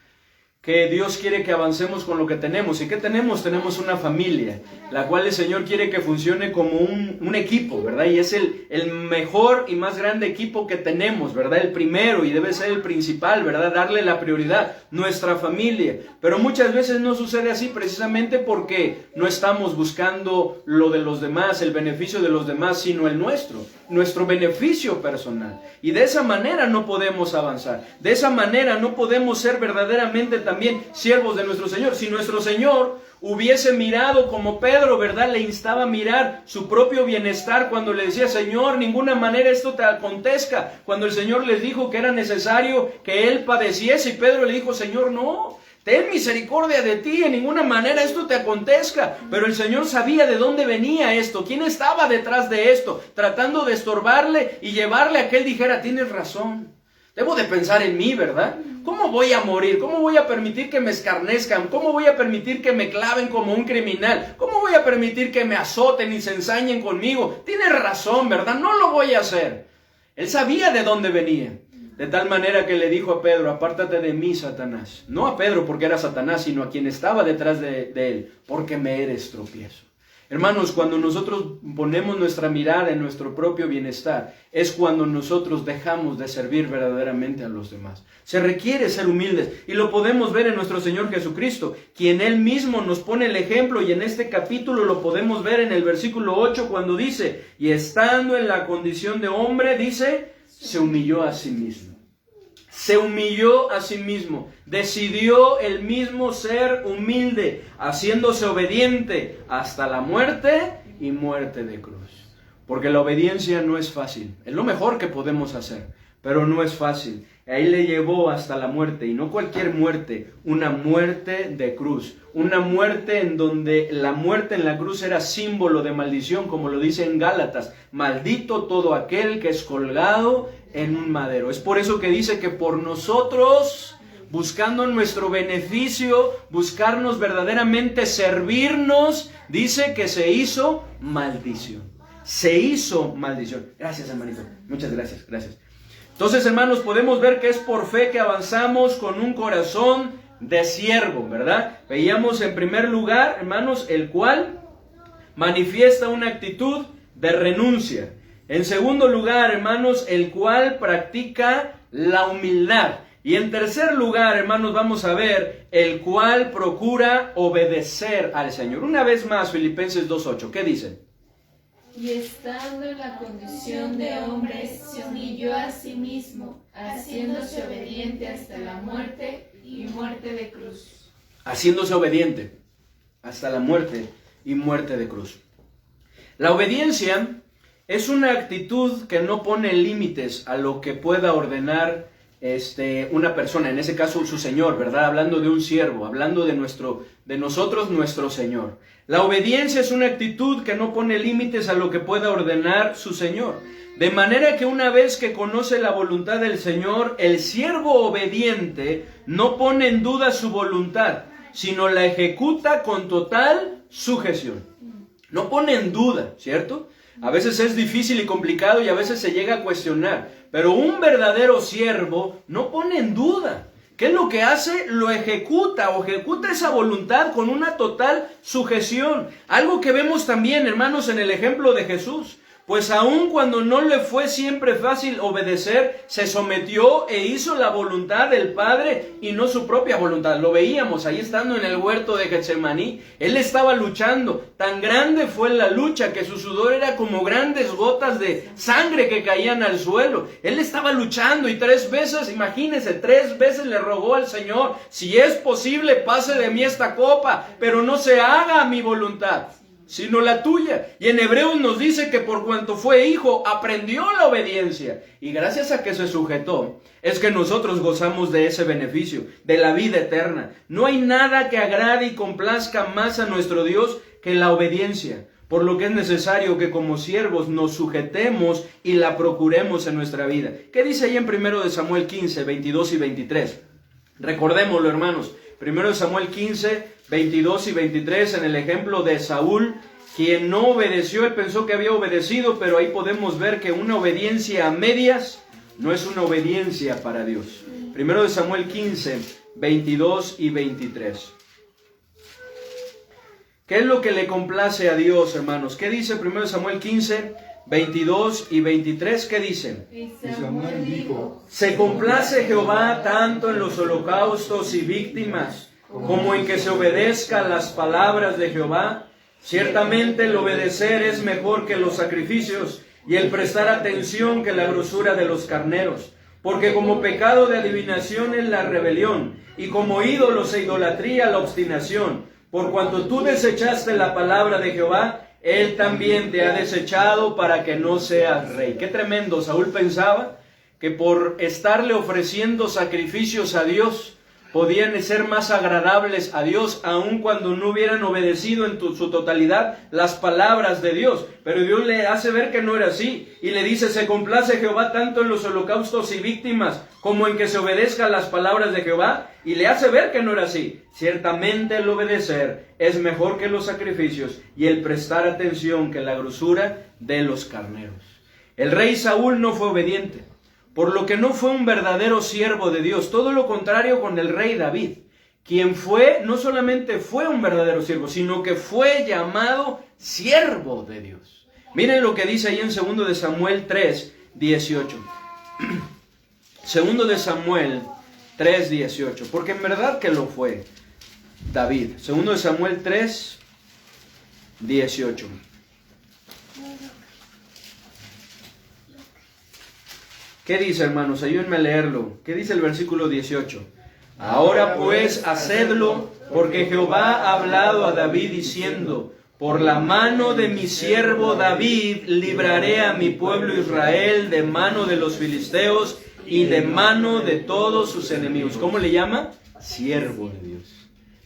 que Dios quiere que avancemos con lo que tenemos. ¿Y qué tenemos? Tenemos una familia, la cual el Señor quiere que funcione como un equipo, ¿verdad? Y es el mejor y más grande equipo que tenemos, ¿verdad? El primero, y debe ser el principal, ¿verdad? Darle la prioridad, nuestra familia. Pero muchas veces no sucede así, precisamente porque no estamos buscando lo de los demás, el beneficio de los demás, sino el nuestro beneficio personal. Y de esa manera no podemos avanzar. De esa manera no podemos ser verdaderamente también siervos de nuestro Señor. Si nuestro Señor hubiese mirado como Pedro, ¿verdad? Le instaba a mirar su propio bienestar cuando le decía, Señor, ninguna manera esto te acontezca. Cuando el Señor les dijo que era necesario que Él padeciese, y Pedro le dijo, Señor, no, ten misericordia de ti, en ninguna manera esto te acontezca. Pero el Señor sabía de dónde venía esto, quién estaba detrás de esto, tratando de estorbarle y llevarle a que él dijera, tienes razón. Debo de pensar en mí, ¿verdad? ¿Cómo voy a morir? ¿Cómo voy a permitir que me escarnezcan? ¿Cómo voy a permitir que me claven como un criminal? ¿Cómo voy a permitir que me azoten y se ensañen conmigo? Tienes razón, ¿verdad? No lo voy a hacer. Él sabía de dónde venía. De tal manera que le dijo a Pedro, apártate de mí, Satanás. No a Pedro porque era Satanás, sino a quien estaba detrás de él, porque me eres tropiezo. Hermanos, cuando nosotros ponemos nuestra mirada en nuestro propio bienestar, es cuando nosotros dejamos de servir verdaderamente a los demás. Se requiere ser humildes, y lo podemos ver en nuestro Señor Jesucristo, quien Él mismo nos pone el ejemplo, y en este capítulo lo podemos ver en el versículo 8, cuando dice, y estando en la condición de hombre, dice, se humilló a sí mismo. Se humilló a sí mismo, decidió él mismo ser humilde, haciéndose obediente hasta la muerte y muerte de cruz. Porque la obediencia no es fácil, es lo mejor que podemos hacer, pero no es fácil. Ahí le llevó hasta la muerte, y no cualquier muerte, una muerte de cruz. Una muerte en donde la muerte en la cruz era símbolo de maldición, como lo dice en Gálatas. Maldito todo aquel que es colgado en un madero. Es por eso que dice que por nosotros, buscando nuestro beneficio, buscarnos verdaderamente servirnos, dice que se hizo maldición. Se hizo maldición. Gracias, hermanito. Muchas gracias, gracias. Entonces, hermanos, podemos ver que es por fe que avanzamos con un corazón de siervo, ¿verdad? Veíamos en primer lugar, hermanos, el cual manifiesta una actitud de renuncia. En segundo lugar, hermanos, el cual practica la humildad. Y en tercer lugar, hermanos, vamos a ver el cual procura obedecer al Señor. Una vez más, Filipenses 2:8, ¿qué dice? Y estando en la condición de hombre, se humilló a sí mismo, haciéndose obediente hasta la muerte y muerte de cruz. Haciéndose obediente hasta la muerte y muerte de cruz. La obediencia es una actitud que no pone límites a lo que pueda ordenar una persona, en ese caso su Señor, ¿verdad? Hablando de un siervo, hablando de nosotros, nuestro Señor. La obediencia es una actitud que no pone límites a lo que pueda ordenar su Señor. De manera que una vez que conoce la voluntad del Señor, el siervo obediente no pone en duda su voluntad, sino la ejecuta con total sujeción. No pone en duda, ¿cierto? A veces es difícil y complicado y a veces se llega a cuestionar. Pero un verdadero siervo no pone en duda. ¿Qué es lo que hace? Lo ejecuta esa voluntad con una total sujeción. Algo que vemos también, hermanos, en el ejemplo de Jesús. Pues aun cuando no le fue siempre fácil obedecer, se sometió e hizo la voluntad del Padre y no su propia voluntad. Lo veíamos ahí estando en el huerto de Getsemaní. Él estaba luchando. Tan grande fue la lucha que su sudor era como grandes gotas de sangre que caían al suelo. Él estaba luchando y 3 veces, imagínense, 3 veces le rogó al Señor, si es posible, pase de mí esta copa, pero no se haga mi voluntad, sino la tuya. Y en Hebreos nos dice que por cuanto fue hijo, aprendió la obediencia. Y gracias a que se sujetó, es que nosotros gozamos de ese beneficio, de la vida eterna. No hay nada que agrade y complazca más a nuestro Dios que la obediencia. Por lo que es necesario que como siervos nos sujetemos y la procuremos en nuestra vida. ¿Qué dice ahí en 1 Samuel 15, 22 y 23? Recordémoslo, hermanos. 1 Samuel 15, 22 y 23, en el ejemplo de Saúl, quien no obedeció, él pensó que había obedecido, pero ahí podemos ver que una obediencia a medias no es una obediencia para Dios. 1 Samuel 15, 22 y 23. ¿Qué es lo que le complace a Dios, hermanos? ¿Qué dice 1 Samuel 15, 22 y 23? ¿Qué dice? Y Samuel dijo: Se complace Jehová tanto en los holocaustos y víctimas, como en que se obedezcan las palabras de Jehová. Ciertamente el obedecer es mejor que los sacrificios, y el prestar atención que la grosura de los carneros. Porque como pecado de adivinación es la rebelión, y como ídolos e idolatría la obstinación. Por cuanto tú desechaste la palabra de Jehová, Él también te ha desechado para que no seas rey. Qué tremendo. Saúl pensaba que por estarle ofreciendo sacrificios a Dios, podían ser más agradables a Dios, aun cuando no hubieran obedecido en su totalidad las palabras de Dios. Pero Dios le hace ver que no era así, y le dice: se complace Jehová tanto en los holocaustos y víctimas, como en que se obedezcan las palabras de Jehová, y le hace ver que no era así. Ciertamente el obedecer es mejor que los sacrificios, y el prestar atención que la grosura de los carneros. El rey Saúl no fue obediente, por lo que no fue un verdadero siervo de Dios. Todo lo contrario con el rey David, quien no solamente fue un verdadero siervo, sino que fue llamado siervo de Dios. Miren lo que dice ahí en 2 de Samuel 3, 18. 2 de Samuel 3, 18, porque en verdad que lo fue David. 2 de Samuel 3, 18. ¿Qué dice, hermanos? Ayúdenme a leerlo. ¿Qué dice el versículo 18? Ahora pues, hacedlo, porque Jehová ha hablado a David diciendo: por la mano de mi siervo David libraré a mi pueblo Israel de mano de los filisteos y de mano de todos sus enemigos. ¿Cómo le llama? Siervo de Dios.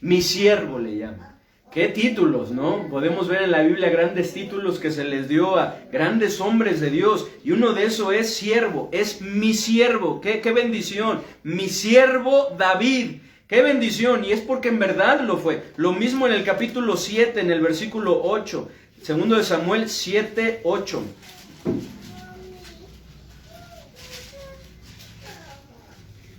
Mi siervo le llama. ¿Qué títulos, no? Podemos ver en la Biblia grandes títulos que se les dio a grandes hombres de Dios. Y uno de esos es siervo, es mi siervo. ¡Qué bendición! Mi siervo David. ¡Qué bendición! Y es porque en verdad lo fue. Lo mismo en el capítulo 7, en el versículo 8. 2 de Samuel 7, 8.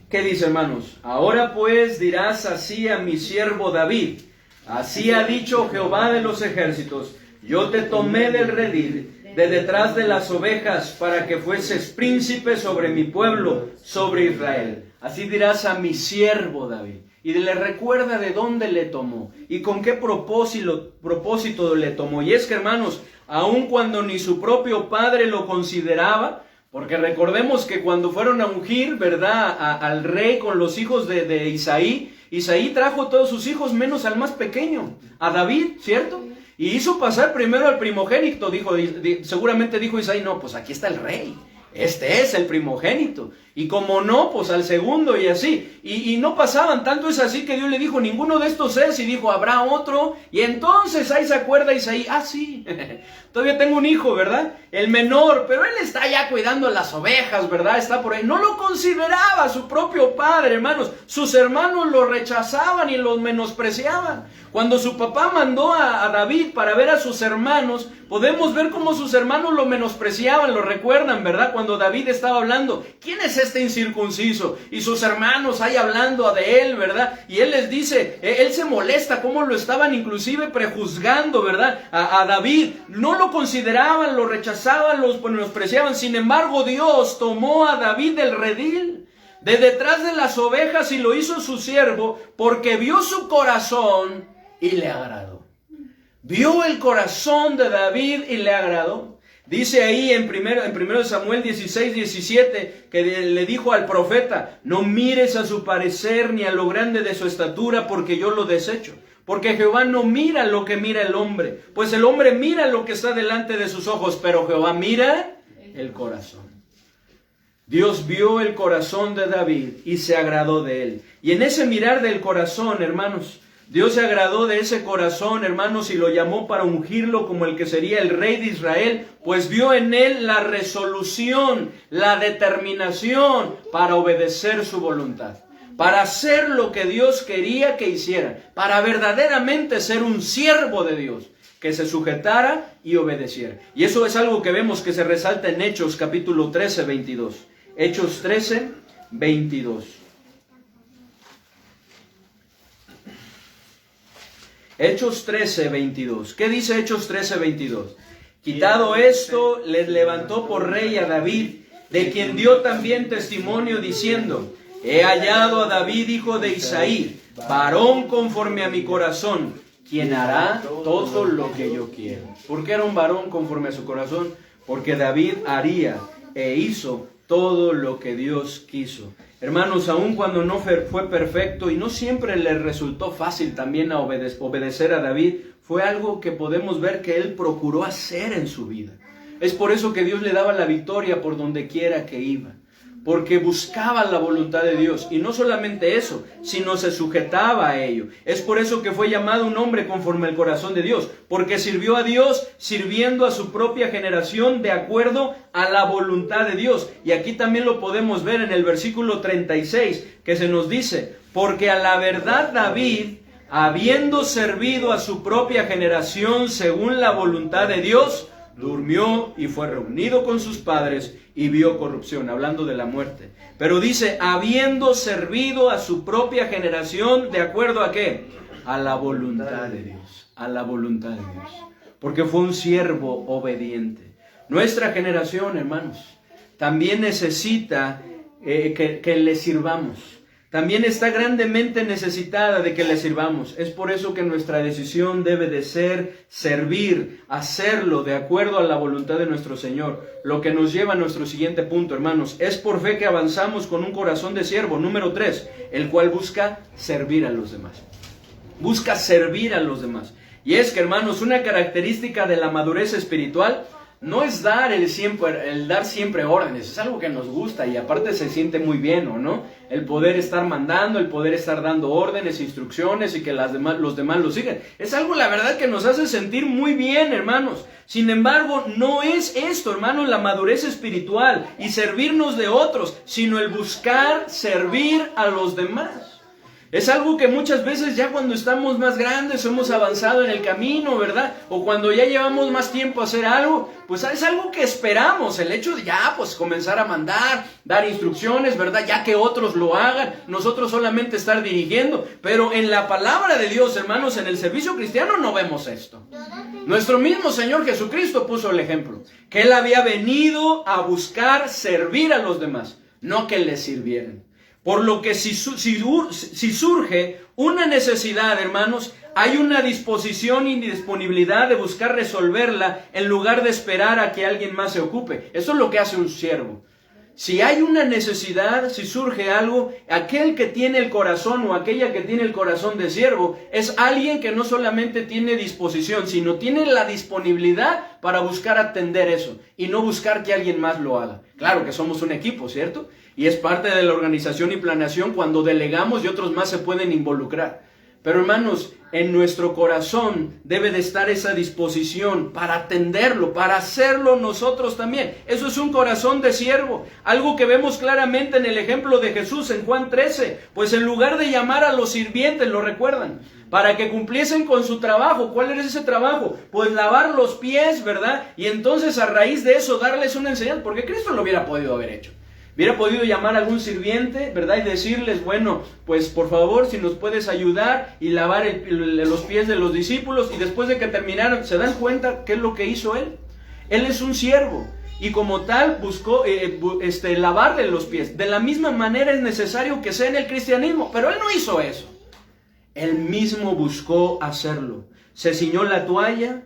¿Qué dice, hermanos? Ahora pues dirás así a mi siervo David: así ha dicho Jehová de los ejércitos: yo te tomé del redil, de detrás de las ovejas, para que fueses príncipe sobre mi pueblo, sobre Israel. Así dirás a mi siervo David. Y le recuerda de dónde le tomó y con qué propósito le tomó. Y es que, hermanos, aun cuando ni su propio padre lo consideraba, porque recordemos que cuando fueron a ungir, ¿verdad?, al rey con los hijos de Isaí, Isaí trajo todos sus hijos menos al más pequeño, a David, ¿cierto? Y hizo pasar primero al primogénito. Seguramente dijo Isaí: no, pues aquí está el rey, este es el primogénito. Y como no, pues al segundo, y así. Y no pasaban, tanto es así que Dios le dijo: ninguno de estos es, y dijo: habrá otro. Y entonces ahí se acuerda Isaí: ah, sí, todavía tengo un hijo, ¿verdad? El menor, pero él está ya cuidando las ovejas, ¿verdad? Está por ahí. No lo consideraba su propio padre, hermanos. Sus hermanos lo rechazaban y lo menospreciaban. Cuando su papá mandó a David para ver a sus hermanos, podemos ver cómo sus hermanos lo menospreciaban, lo recuerdan, ¿verdad? Cuando David estaba hablando: ¿quién es este incircunciso? Y sus hermanos ahí hablando de él, ¿verdad? Y él les dice, él se molesta cómo lo estaban inclusive prejuzgando, ¿verdad? A David. No lo consideraban, lo rechazaban, lo menospreciaban. Sin embargo, Dios tomó a David del redil, de detrás de las ovejas, y lo hizo su siervo, porque vio su corazón y le agradó. Vio el corazón de David y le agradó. Dice ahí en 1 Samuel 16, 17, que le dijo al profeta: no mires a su parecer ni a lo grande de su estatura, porque yo lo desecho. Porque Jehová no mira lo que mira el hombre, pues el hombre mira lo que está delante de sus ojos, pero Jehová mira el corazón. Dios vio el corazón de David y se agradó de él. Y en ese mirar del corazón, hermanos, Dios se agradó de ese corazón, hermanos, y lo llamó para ungirlo como el que sería el rey de Israel, pues vio en él la resolución, la determinación para obedecer su voluntad, para hacer lo que Dios quería que hiciera, para verdaderamente ser un siervo de Dios, que se sujetara y obedeciera. Y eso es algo que vemos que se resalta en Hechos capítulo 13, 22. Hechos 13, 22. Hechos 13, 22. ¿Qué dice Hechos 13, 22? Quitado esto, les levantó por rey a David, de quien dio también testimonio diciendo: he hallado a David, hijo de Isaí, varón conforme a mi corazón, quien hará todo lo que yo quiero. ¿Por qué era un varón conforme a su corazón? Porque David haría e hizo todo lo que Dios quiso. Hermanos, aun cuando no fue perfecto y no siempre le resultó fácil también a obedecer a David, fue algo que podemos ver que él procuró hacer en su vida. Es por eso que Dios le daba la victoria por donde quiera que iba, porque buscaba la voluntad de Dios, y no solamente eso, sino se sujetaba a ello. Es por eso que fue llamado un hombre conforme al corazón de Dios, porque sirvió a Dios sirviendo a su propia generación de acuerdo a la voluntad de Dios. Y aquí también lo podemos ver en el versículo 36, que se nos dice: porque a la verdad David, habiendo servido a su propia generación según la voluntad de Dios, durmió y fue reunido con sus padres y vio corrupción, hablando de la muerte. Pero dice, habiendo servido a su propia generación, ¿de acuerdo a qué? A la voluntad de Dios, a la voluntad de Dios. Porque fue un siervo obediente. Nuestra generación, hermanos, también necesita que le sirvamos. También está grandemente necesitada de que le sirvamos. Es por eso que nuestra decisión debe de ser servir, hacerlo de acuerdo a la voluntad de nuestro Señor. Lo que nos lleva a nuestro siguiente punto, hermanos. Es por fe que avanzamos con un corazón de siervo. Número 3, el cual busca servir a los demás. Busca servir a los demás. Y es que, hermanos, una característica de la madurez espiritual no es dar el dar siempre órdenes. Es algo que nos gusta y aparte se siente muy bien, ¿o no? El poder estar mandando, el poder estar dando órdenes, instrucciones y que los demás lo sigan. Es algo, la verdad, que nos hace sentir muy bien, hermanos. Sin embargo, no es esto, hermanos, la madurez espiritual y servirnos de otros, sino el buscar servir a los demás. Es algo que muchas veces ya cuando estamos más grandes, hemos avanzado en el camino, ¿verdad? O cuando ya llevamos más tiempo a hacer algo, pues es algo que esperamos, el hecho de ya pues comenzar a mandar, dar instrucciones, ¿verdad? Ya que otros lo hagan, nosotros solamente estar dirigiendo. Pero en la palabra de Dios, hermanos, en el servicio cristiano no vemos esto. Nuestro mismo Señor Jesucristo puso el ejemplo, que Él había venido a buscar servir a los demás, no que les sirvieran. Por lo que si surge una necesidad, hermanos, hay una disposición y disponibilidad de buscar resolverla en lugar de esperar a que alguien más se ocupe. Eso es lo que hace un siervo. Si hay una necesidad, si surge algo, aquel que tiene el corazón o aquella que tiene el corazón de siervo es alguien que no solamente tiene disposición, sino tiene la disponibilidad para buscar atender eso y no buscar que alguien más lo haga. Claro que somos un equipo, ¿cierto? Y es parte de la organización y planeación cuando delegamos y otros más se pueden involucrar. Pero hermanos, en nuestro corazón debe de estar esa disposición para atenderlo, para hacerlo nosotros también. Eso es un corazón de siervo. Algo que vemos claramente en el ejemplo de Jesús en Juan 13. Pues en lugar de llamar a los sirvientes, ¿lo recuerdan? Para que cumpliesen con su trabajo. ¿Cuál era ese trabajo? Pues lavar los pies, ¿verdad? Y entonces a raíz de eso darles una enseñanza. Porque Cristo lo hubiera podido haber hecho. Hubiera podido llamar a algún sirviente, ¿verdad? Y decirles, bueno, pues por favor, si nos puedes ayudar y lavar los pies de los discípulos. Y después de que terminaron, ¿se dan cuenta qué es lo que hizo él? Él es un siervo y como tal buscó lavarle los pies. De la misma manera es necesario que sea en el cristianismo, pero él no hizo eso. Él mismo buscó hacerlo. Se ciñó la toalla,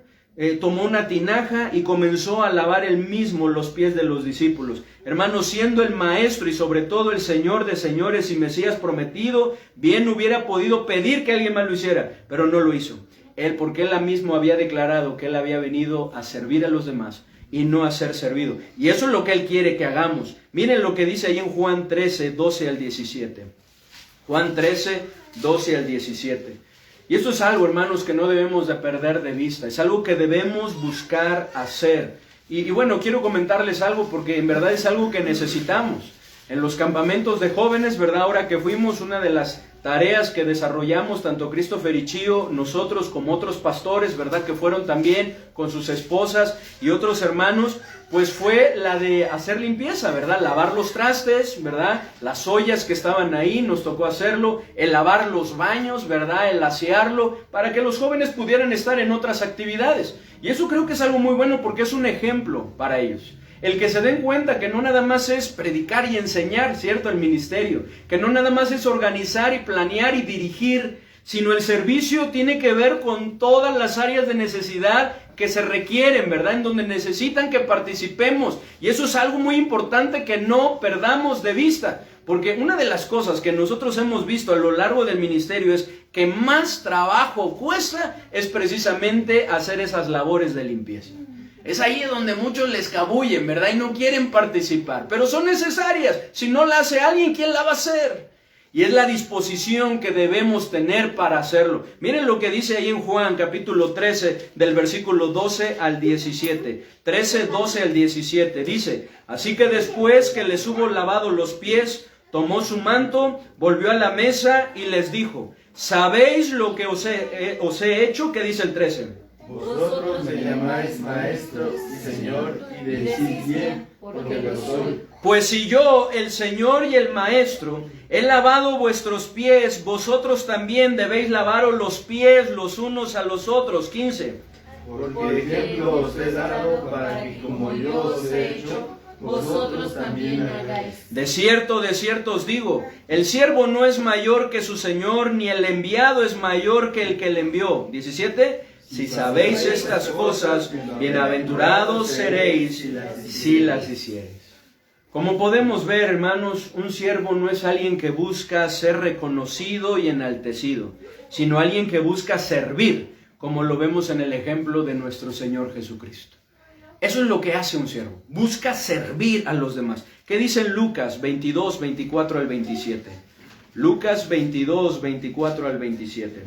tomó una tinaja y comenzó a lavar él mismo los pies de los discípulos. Hermanos, siendo el maestro y sobre todo el Señor de señores y Mesías prometido, bien hubiera podido pedir que alguien más lo hiciera, pero no lo hizo. Él, porque él mismo había declarado que él había venido a servir a los demás y no a ser servido. Y eso es lo que él quiere que hagamos. Miren lo que dice ahí en Juan 13, 12 al 17. Juan 13, 12 al 17. Y esto es algo, hermanos, que no debemos de perder de vista. Es algo que debemos buscar hacer. Y bueno, quiero comentarles algo porque en verdad es algo que necesitamos. En los campamentos de jóvenes, ¿verdad? Ahora que fuimos, una de las tareas que desarrollamos, tanto Christopher y Chío, nosotros como otros pastores, ¿verdad? Que fueron también con sus esposas y otros hermanos, pues fue la de hacer limpieza, ¿verdad? Lavar los trastes, ¿verdad? Las ollas que estaban ahí, nos tocó hacerlo, el lavar los baños, ¿verdad? El asearlo, para que los jóvenes pudieran estar en otras actividades. Y eso creo que es algo muy bueno porque es un ejemplo para ellos. El que se den cuenta que no nada más es predicar y enseñar, ¿cierto? El ministerio. Que no nada más es organizar y planear y dirigir, sino el servicio tiene que ver con todas las áreas de necesidad que se requieren, ¿verdad? En donde necesitan que participemos. Y eso es algo muy importante que no perdamos de vista. Porque una de las cosas que nosotros hemos visto a lo largo del ministerio es que más trabajo cuesta es precisamente hacer esas labores de limpieza. Es ahí donde muchos les escabullen, ¿verdad? Y no quieren participar, pero son necesarias. Si no la hace alguien, ¿quién la va a hacer? Y es la disposición que debemos tener para hacerlo. Miren lo que dice ahí en Juan, capítulo 13, del versículo 12 al 17. 13, 12 al 17. Dice, así que después que les hubo lavado los pies, tomó su manto, volvió a la mesa y les dijo, ¿sabéis lo que os he hecho? ¿Qué dice el 13? Vosotros me llamáis maestro y señor, y decís bien, porque lo soy. Pues si yo, el Señor y el Maestro, he lavado vuestros pies, vosotros también debéis lavaros los pies los unos a los otros. 15. Porque ejemplo os he dado para que como yo os he hecho, vosotros también hagáis. De cierto os digo, el siervo no es mayor que su Señor, ni el enviado es mayor que el que le envió. 17. Si sabéis estas cosas, bienaventurados seréis si las hiciereis. Como podemos ver, hermanos, un siervo no es alguien que busca ser reconocido y enaltecido, sino alguien que busca servir, como lo vemos en el ejemplo de nuestro Señor Jesucristo. Eso es lo que hace un siervo, busca servir a los demás. ¿Qué dice en Lucas 22, 24 al 27? Lucas 22, 24 al 27.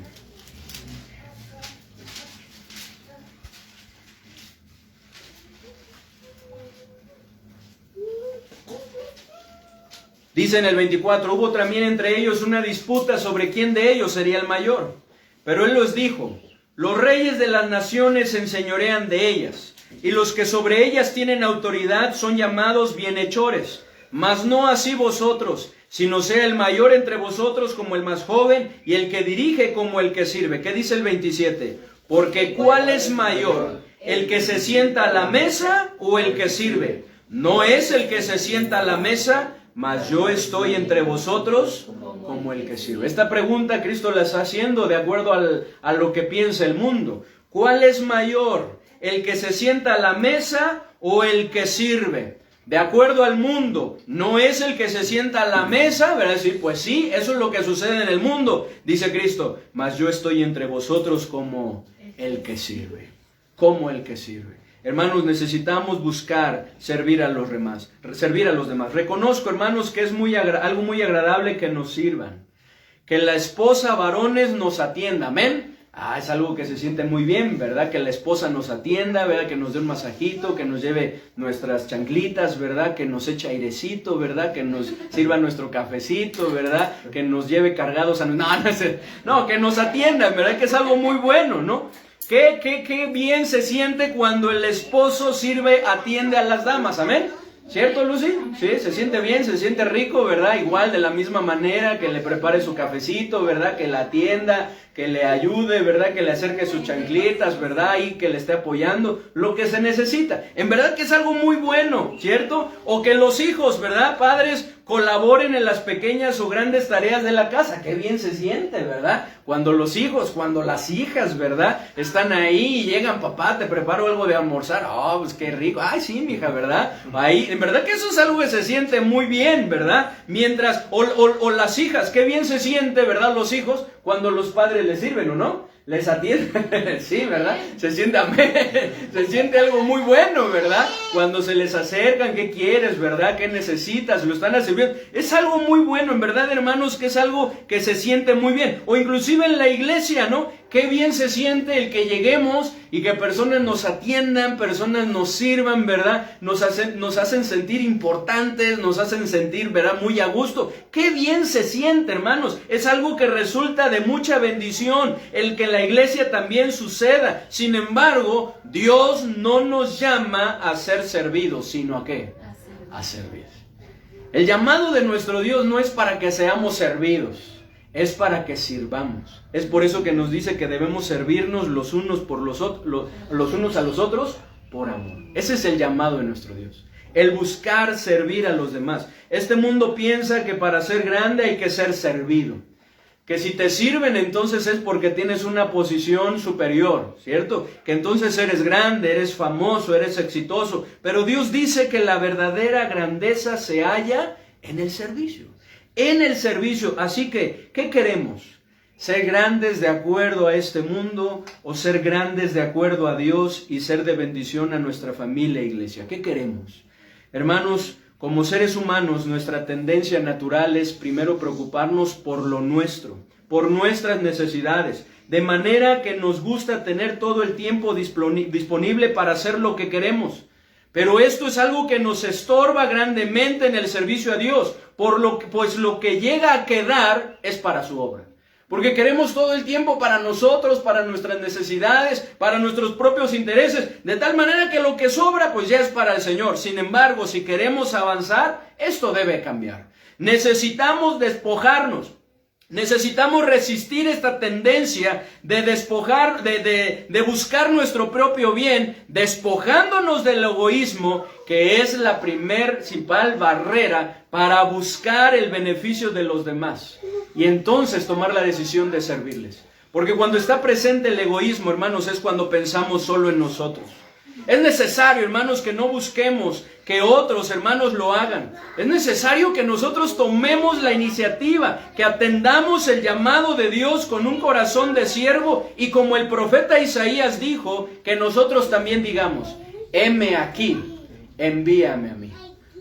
Dice en el 24, hubo también entre ellos una disputa sobre quién de ellos sería el mayor. Pero él les dijo, los reyes de las naciones se enseñorean de ellas, y los que sobre ellas tienen autoridad son llamados bienhechores. Mas no así vosotros, sino sea el mayor entre vosotros como el más joven, y el que dirige como el que sirve. ¿Qué dice el 27? Porque ¿cuál es mayor? ¿El que se sienta a la mesa o el que sirve? No es el que se sienta a la mesa, mas yo estoy entre vosotros como el que sirve. Esta pregunta Cristo la está haciendo de acuerdo a lo que piensa el mundo. ¿Cuál es mayor? ¿El que se sienta a la mesa o el que sirve? De acuerdo al mundo, no es el que se sienta a la mesa, ¿verdad? Sí, pues sí, eso es lo que sucede en el mundo, dice Cristo. Mas yo estoy entre vosotros como el que sirve. Como el que sirve. Hermanos, necesitamos buscar servir a los demás. Reconozco, hermanos, que es algo muy agradable que nos sirvan. Que la esposa, varones, nos atienda. ¿Amén? Es algo que se siente muy bien, ¿verdad? Que la esposa nos atienda, ¿verdad? Que nos dé un masajito, que nos lleve nuestras chanclitas, ¿verdad? Que nos eche airecito, ¿verdad? Que nos sirva nuestro cafecito, ¿verdad? Que nos lleve cargados a... No, que nos atiendan, ¿verdad? Que es algo muy bueno, ¿no? Qué bien se siente cuando el esposo atiende a las damas, ¿amén? ¿Cierto, Lucy? Sí, se siente bien, se siente rico, ¿verdad? Igual, de la misma manera, que le prepare su cafecito, ¿verdad? Que la atienda, que le ayude, ¿verdad? Que le acerque sus chanclitas, ¿verdad? Y que le esté apoyando, lo que se necesita. En verdad que es algo muy bueno, ¿cierto? O que los hijos, ¿verdad? Padres, colaboren en las pequeñas o grandes tareas de la casa. Qué bien se siente, ¿verdad? Cuando los hijos, cuando las hijas, ¿verdad? Están ahí y llegan, papá, te preparo algo de almorzar. Pues qué rico. Ay, sí, mija, ¿verdad? Ahí, en verdad que eso es algo que se siente muy bien, ¿verdad? Mientras, o las hijas, qué bien se siente, ¿verdad? Los hijos, cuando los padres les sirven, ¿o no? Les atienden, sí, ¿verdad? Se siente algo muy bueno, ¿verdad? Cuando se les acercan, ¿qué quieres, verdad? ¿Qué necesitas? Lo están sirviendo. Es algo muy bueno, en verdad, hermanos, que es algo que se siente muy bien. O inclusive en la iglesia, ¿no? Qué bien se siente el que lleguemos y que personas nos atiendan, personas nos sirvan, ¿verdad? Nos hacen sentir importantes, nos hacen sentir, ¿verdad? Muy a gusto. Qué bien se siente, hermanos. Es algo que resulta de mucha bendición el que en la iglesia también suceda. Sin embargo, Dios no nos llama a ser servidos, sino ¿a qué? A servir. El llamado de nuestro Dios no es para que seamos servidos. Es para que sirvamos. Es por eso que nos dice que debemos servirnos los unos a los otros por amor. Ese es el llamado de nuestro Dios. El buscar servir a los demás. Este mundo piensa que para ser grande hay que ser servido. Que si te sirven entonces es porque tienes una posición superior, ¿cierto? Que entonces eres grande, eres famoso, eres exitoso. Pero Dios dice que la verdadera grandeza se halla en el servicio. En el servicio. Así que, ¿qué queremos? ¿Ser grandes de acuerdo a este mundo o ser grandes de acuerdo a Dios y ser de bendición a nuestra familia e iglesia? ¿Qué queremos? Hermanos, como seres humanos, nuestra tendencia natural es primero preocuparnos por lo nuestro, por nuestras necesidades, de manera que nos gusta tener todo el tiempo disponible para hacer lo que queremos. Pero esto es algo que nos estorba grandemente en el servicio a Dios, pues lo que llega a quedar es para su obra. Porque queremos todo el tiempo para nosotros, para nuestras necesidades, para nuestros propios intereses, de tal manera que lo que sobra pues ya es para el Señor. Sin embargo, si queremos avanzar, esto debe cambiar. Necesitamos despojarnos. Necesitamos resistir esta tendencia de despojar, de buscar nuestro propio bien, despojándonos del egoísmo, que es la principal barrera para buscar el beneficio de los demás. Y entonces tomar la decisión de servirles. Porque cuando está presente el egoísmo, hermanos, es cuando pensamos solo en nosotros. Es necesario, hermanos, que no busquemos que otros hermanos lo hagan. Es necesario que nosotros tomemos la iniciativa, que atendamos el llamado de Dios con un corazón de siervo y como el profeta Isaías dijo, que nosotros también digamos, heme aquí, envíame a mí.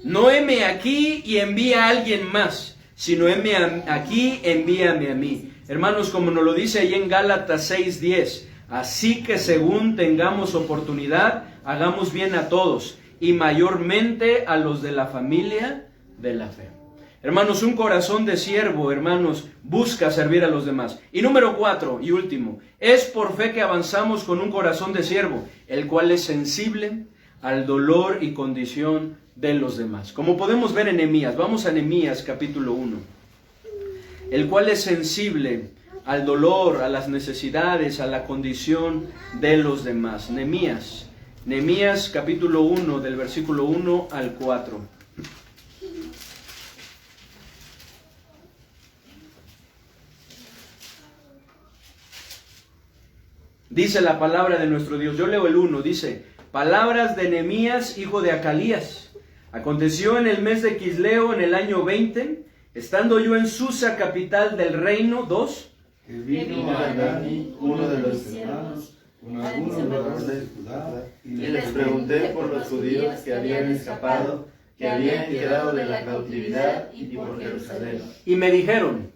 No heme aquí y envía a alguien más, sino heme aquí, envíame a mí. Hermanos, como nos lo dice ahí en Gálatas 6:10, así que según tengamos oportunidad, hagamos bien a todos y mayormente a los de la familia de la fe. Hermanos, un corazón de siervo, hermanos, busca servir a los demás. Y número 4 y último, es por fe que avanzamos con un corazón de siervo, el cual es sensible al dolor y condición de los demás. Como podemos ver en Nehemías, vamos a Nehemías capítulo 1, el cual es sensible al dolor, a las necesidades, a la condición de los demás. Nehemías capítulo 1, del versículo 1 al 4. Dice la palabra de nuestro Dios. Yo leo el 1, dice, palabras de Nehemías, hijo de Acalías. Aconteció en el mes de Quisleo, en el año 20, estando yo en Susa, capital del reino, 2. Que vino a Dani, uno de los hermanos, con algunos varones de Judá, y les pregunté por los judíos que habían escapado, que habían quedado de la cautividad y por Jerusalén. Y me dijeron,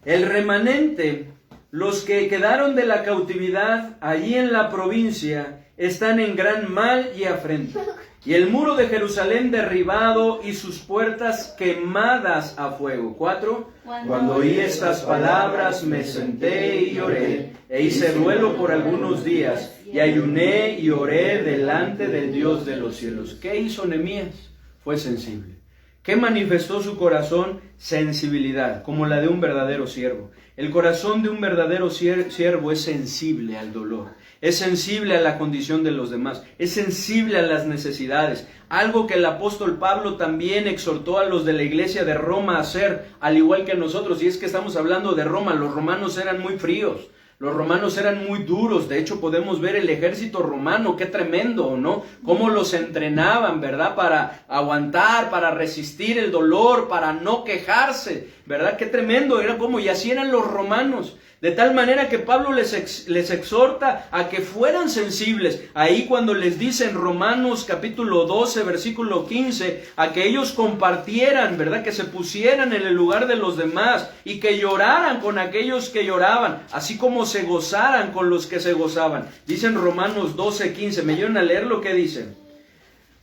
el remanente, los que quedaron de la cautividad allí en la provincia, están en gran mal y afrenta. Y el muro de Jerusalén derribado y sus puertas quemadas a fuego. 4. Cuando oí estas palabras me senté y lloré, e hice duelo por algunos días, y ayuné y oré delante del Dios de los cielos. ¿Qué hizo Nehemías? Fue sensible. ¿Qué manifestó su corazón? Sensibilidad, como la de un verdadero siervo. El corazón de un verdadero siervo es sensible al dolor, es sensible a la condición de los demás, es sensible a las necesidades. Algo que el apóstol Pablo también exhortó a los de la iglesia de Roma a hacer, al igual que nosotros. Y es que estamos hablando de Roma, los romanos eran muy fríos. Los romanos eran muy duros. De hecho, podemos ver el ejército romano, qué tremendo, ¿no? Cómo los entrenaban, ¿verdad? Para aguantar, para resistir el dolor, para no quejarse. ¿verdad? Qué tremendo, era como, y así eran los romanos. De tal manera que Pablo les exhorta a que fueran sensibles. Ahí cuando les dice en Romanos capítulo 12, versículo 15, a que ellos compartieran, ¿verdad? Que se pusieran en el lugar de los demás y que lloraran con aquellos que lloraban, así como se gozaran con los que se gozaban. Dicen Romanos 12, 15, ¿me ayudan a leer lo que dicen?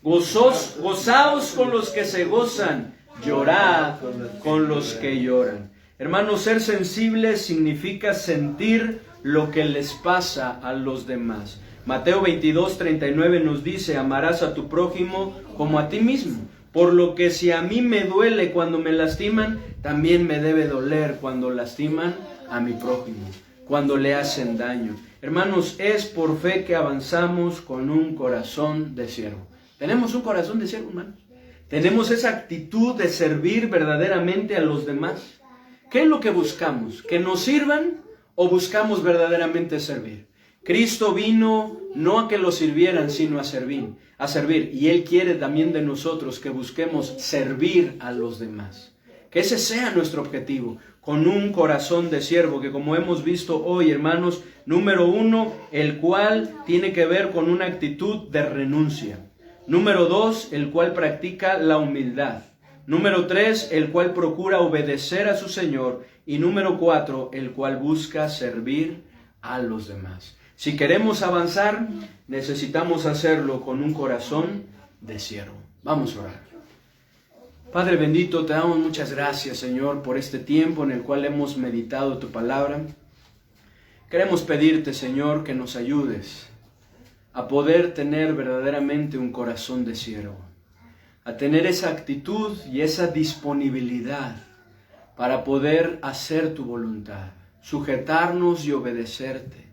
Gozaos con los que se gozan, llorad con los que lloran. Hermanos, ser sensibles significa sentir lo que les pasa a los demás. Mateo 22, 39 nos dice, amarás a tu prójimo como a ti mismo. Por lo que si a mí me duele cuando me lastiman, también me debe doler cuando lastiman a mi prójimo, cuando le hacen daño. Hermanos, es por fe que avanzamos con un corazón de siervo. ¿Tenemos un corazón de siervo, hermanos? ¿Tenemos esa actitud de servir verdaderamente a los demás? ¿Qué es lo que buscamos? ¿Que nos sirvan o buscamos verdaderamente servir? Cristo vino no a que lo sirvieran, sino a servir. Y Él quiere también de nosotros que busquemos servir a los demás. Que ese sea nuestro objetivo, con un corazón de siervo, que como hemos visto hoy, hermanos, número 1, el cual tiene que ver con una actitud de renuncia. Número 2, el cual practica la humildad. Número 3, el cual procura obedecer a su Señor. Y número 4, el cual busca servir a los demás. Si queremos avanzar, necesitamos hacerlo con un corazón de siervo. Vamos a orar. Padre bendito, te damos muchas gracias, Señor, por este tiempo en el cual hemos meditado tu palabra. Queremos pedirte, Señor, que nos ayudes a poder tener verdaderamente un corazón de siervo, a tener esa actitud y esa disponibilidad para poder hacer tu voluntad, sujetarnos y obedecerte,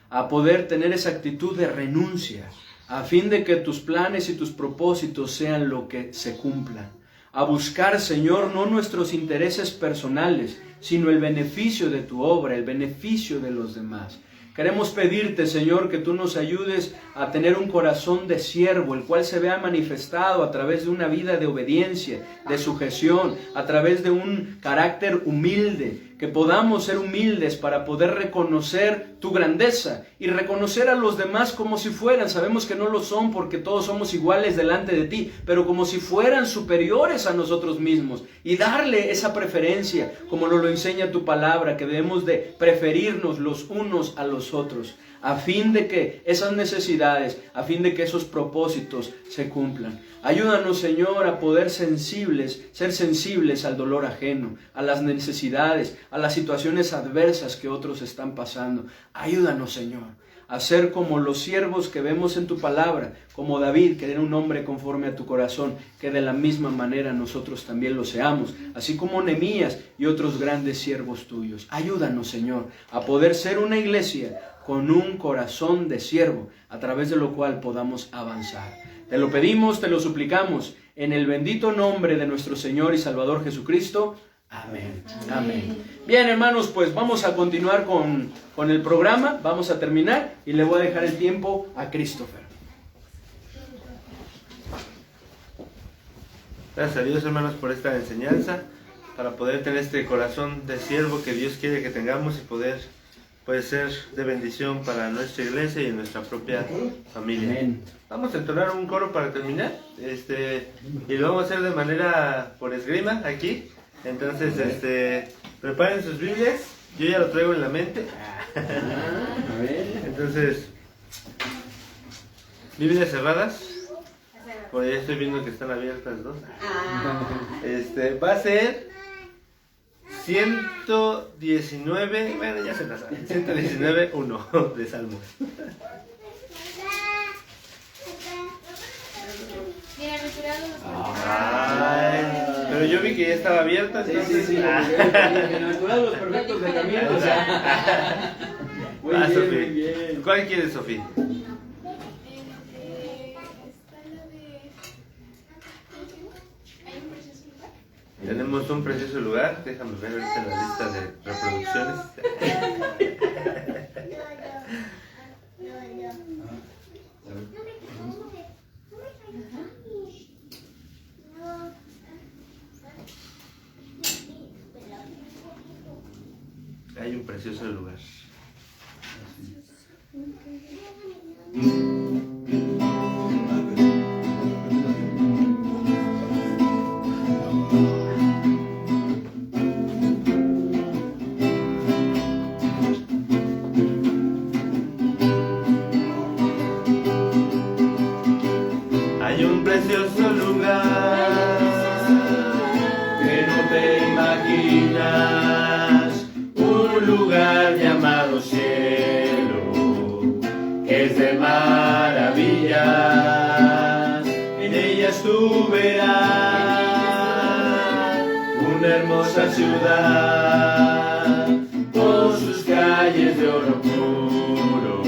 a poder tener esa actitud de renuncia, a fin de que tus planes y tus propósitos sean lo que se cumplan, a buscar, Señor, no nuestros intereses personales, sino el beneficio de tu obra, el beneficio de los demás. Queremos pedirte, Señor, que tú nos ayudes a tener un corazón de siervo, el cual se vea manifestado a través de una vida de obediencia, de sujeción, a través de un carácter humilde, que podamos ser humildes para poder reconocer tu grandeza y reconocer a los demás como si fueran, sabemos que no lo son porque todos somos iguales delante de ti, pero como si fueran superiores a nosotros mismos, y darle esa preferencia, como nos lo enseña tu palabra, que debemos de preferirnos los unos a los otros, a fin de que esas necesidades, a fin de que esos propósitos se cumplan. Ayúdanos, Señor, a poder ser sensibles al dolor ajeno, a las necesidades, a las situaciones adversas que otros están pasando. Ayúdanos, Señor, a ser como los siervos que vemos en tu palabra, como David, que era un hombre conforme a tu corazón, que de la misma manera nosotros también lo seamos, así como Nehemías y otros grandes siervos tuyos. Ayúdanos, Señor, a poder ser una iglesia con un corazón de siervo, a través de lo cual podamos avanzar. Te lo pedimos, te lo suplicamos, en el bendito nombre de nuestro Señor y Salvador Jesucristo. Amén. Amén. Bien, hermanos, pues vamos a continuar con el programa, vamos a terminar y le voy a dejar el tiempo a Christopher. Gracias a Dios, hermanos, por esta enseñanza, para poder tener este corazón de siervo que Dios quiere que tengamos y poder ser de bendición para nuestra iglesia y nuestra propia familia. Amén. Vamos a entonar un coro para terminar, y lo vamos a hacer de manera por esgrima aquí. Entonces, preparen sus Biblias, yo ya lo traigo en la mente. Entonces, Biblias cerradas, por ahí estoy viendo que están abiertas dos. Va a ser 119, bueno, ya se la saben, 119:1 de Salmos. Pero yo vi que ya estaba abierta, entonces... Sí. Bienaventurados los perfectos de camino. Muy bien. ¿Cuál quieres, Sofía? Tenemos un precioso lugar, déjame ver ahorita en la lista de reproducciones. precioso lugar. Hay un precioso lugar que no te imaginas, un lugar llamado cielo, que es de maravillas. En ellas tú verás una hermosa ciudad, con sus calles de oro puro,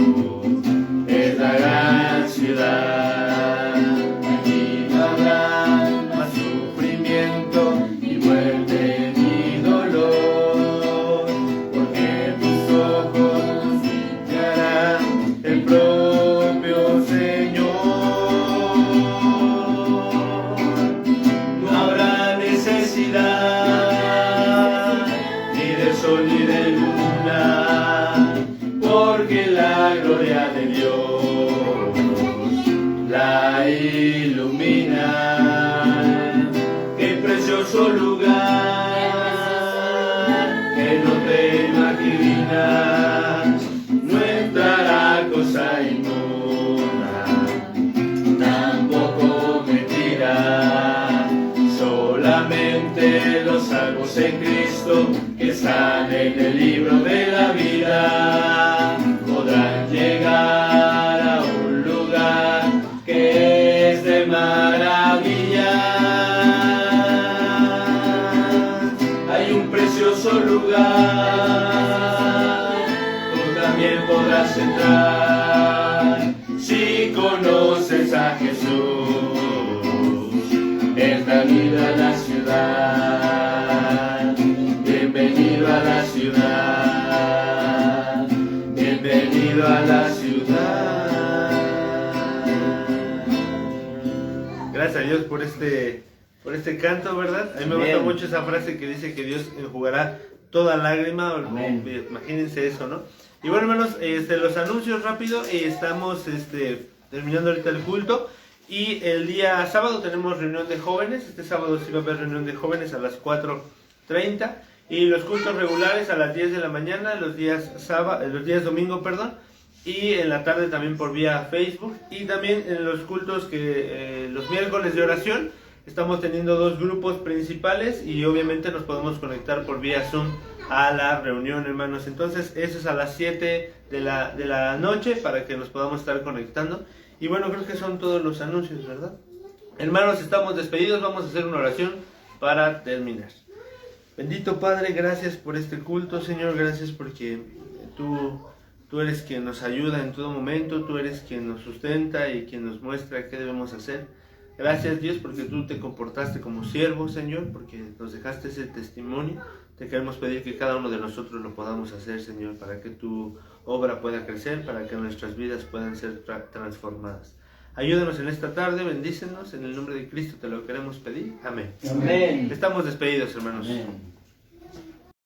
es la gran ciudad. Ilumina, qué precioso lugar, que no te imaginas, no entrará cosa inmunda, tampoco mentira, solamente los salvos en Cristo, que están en el libro de la vida, podrán llegar a un lugar que es de maravilla. Hay un precioso lugar, tú también podrás entrar si conoces a Jesús. Es la vida en la ciudad, bienvenido a la ciudad, bienvenido a la ciudad. Gracias a Dios por este canto, ¿verdad? A mí me gusta mucho esa frase que dice que Dios enjugará toda lágrima. Imagínense eso, ¿no? Y bueno, hermanos, los anuncios rápido. Estamos terminando ahorita el culto. Y el día sábado tenemos reunión de jóvenes. Este sábado sí va a haber reunión de jóvenes a las 4:30. Y los cultos regulares a las 10 de la mañana, los días domingo, perdón. Y en la tarde también por vía Facebook. Y también en los cultos los miércoles de oración, estamos teniendo 2 grupos principales. Y obviamente nos podemos conectar por vía Zoom a la reunión, hermanos. Entonces eso es a las 7 de la noche para que nos podamos estar conectando. Y bueno, creo que son todos los anuncios, ¿verdad? Hermanos, estamos despedidos. Vamos a hacer una oración para terminar. Bendito Padre, gracias por este culto, Señor. Gracias porque Tú eres quien nos ayuda en todo momento, tú eres quien nos sustenta y quien nos muestra qué debemos hacer. Gracias, Dios, porque tú te comportaste como siervo, Señor, porque nos dejaste ese testimonio. Te queremos pedir que cada uno de nosotros lo podamos hacer, Señor, para que tu obra pueda crecer, para que nuestras vidas puedan ser transformadas. Ayúdanos en esta tarde, bendícenos, en el nombre de Cristo te lo queremos pedir. Amén. Amén. Estamos despedidos, hermanos. Amén.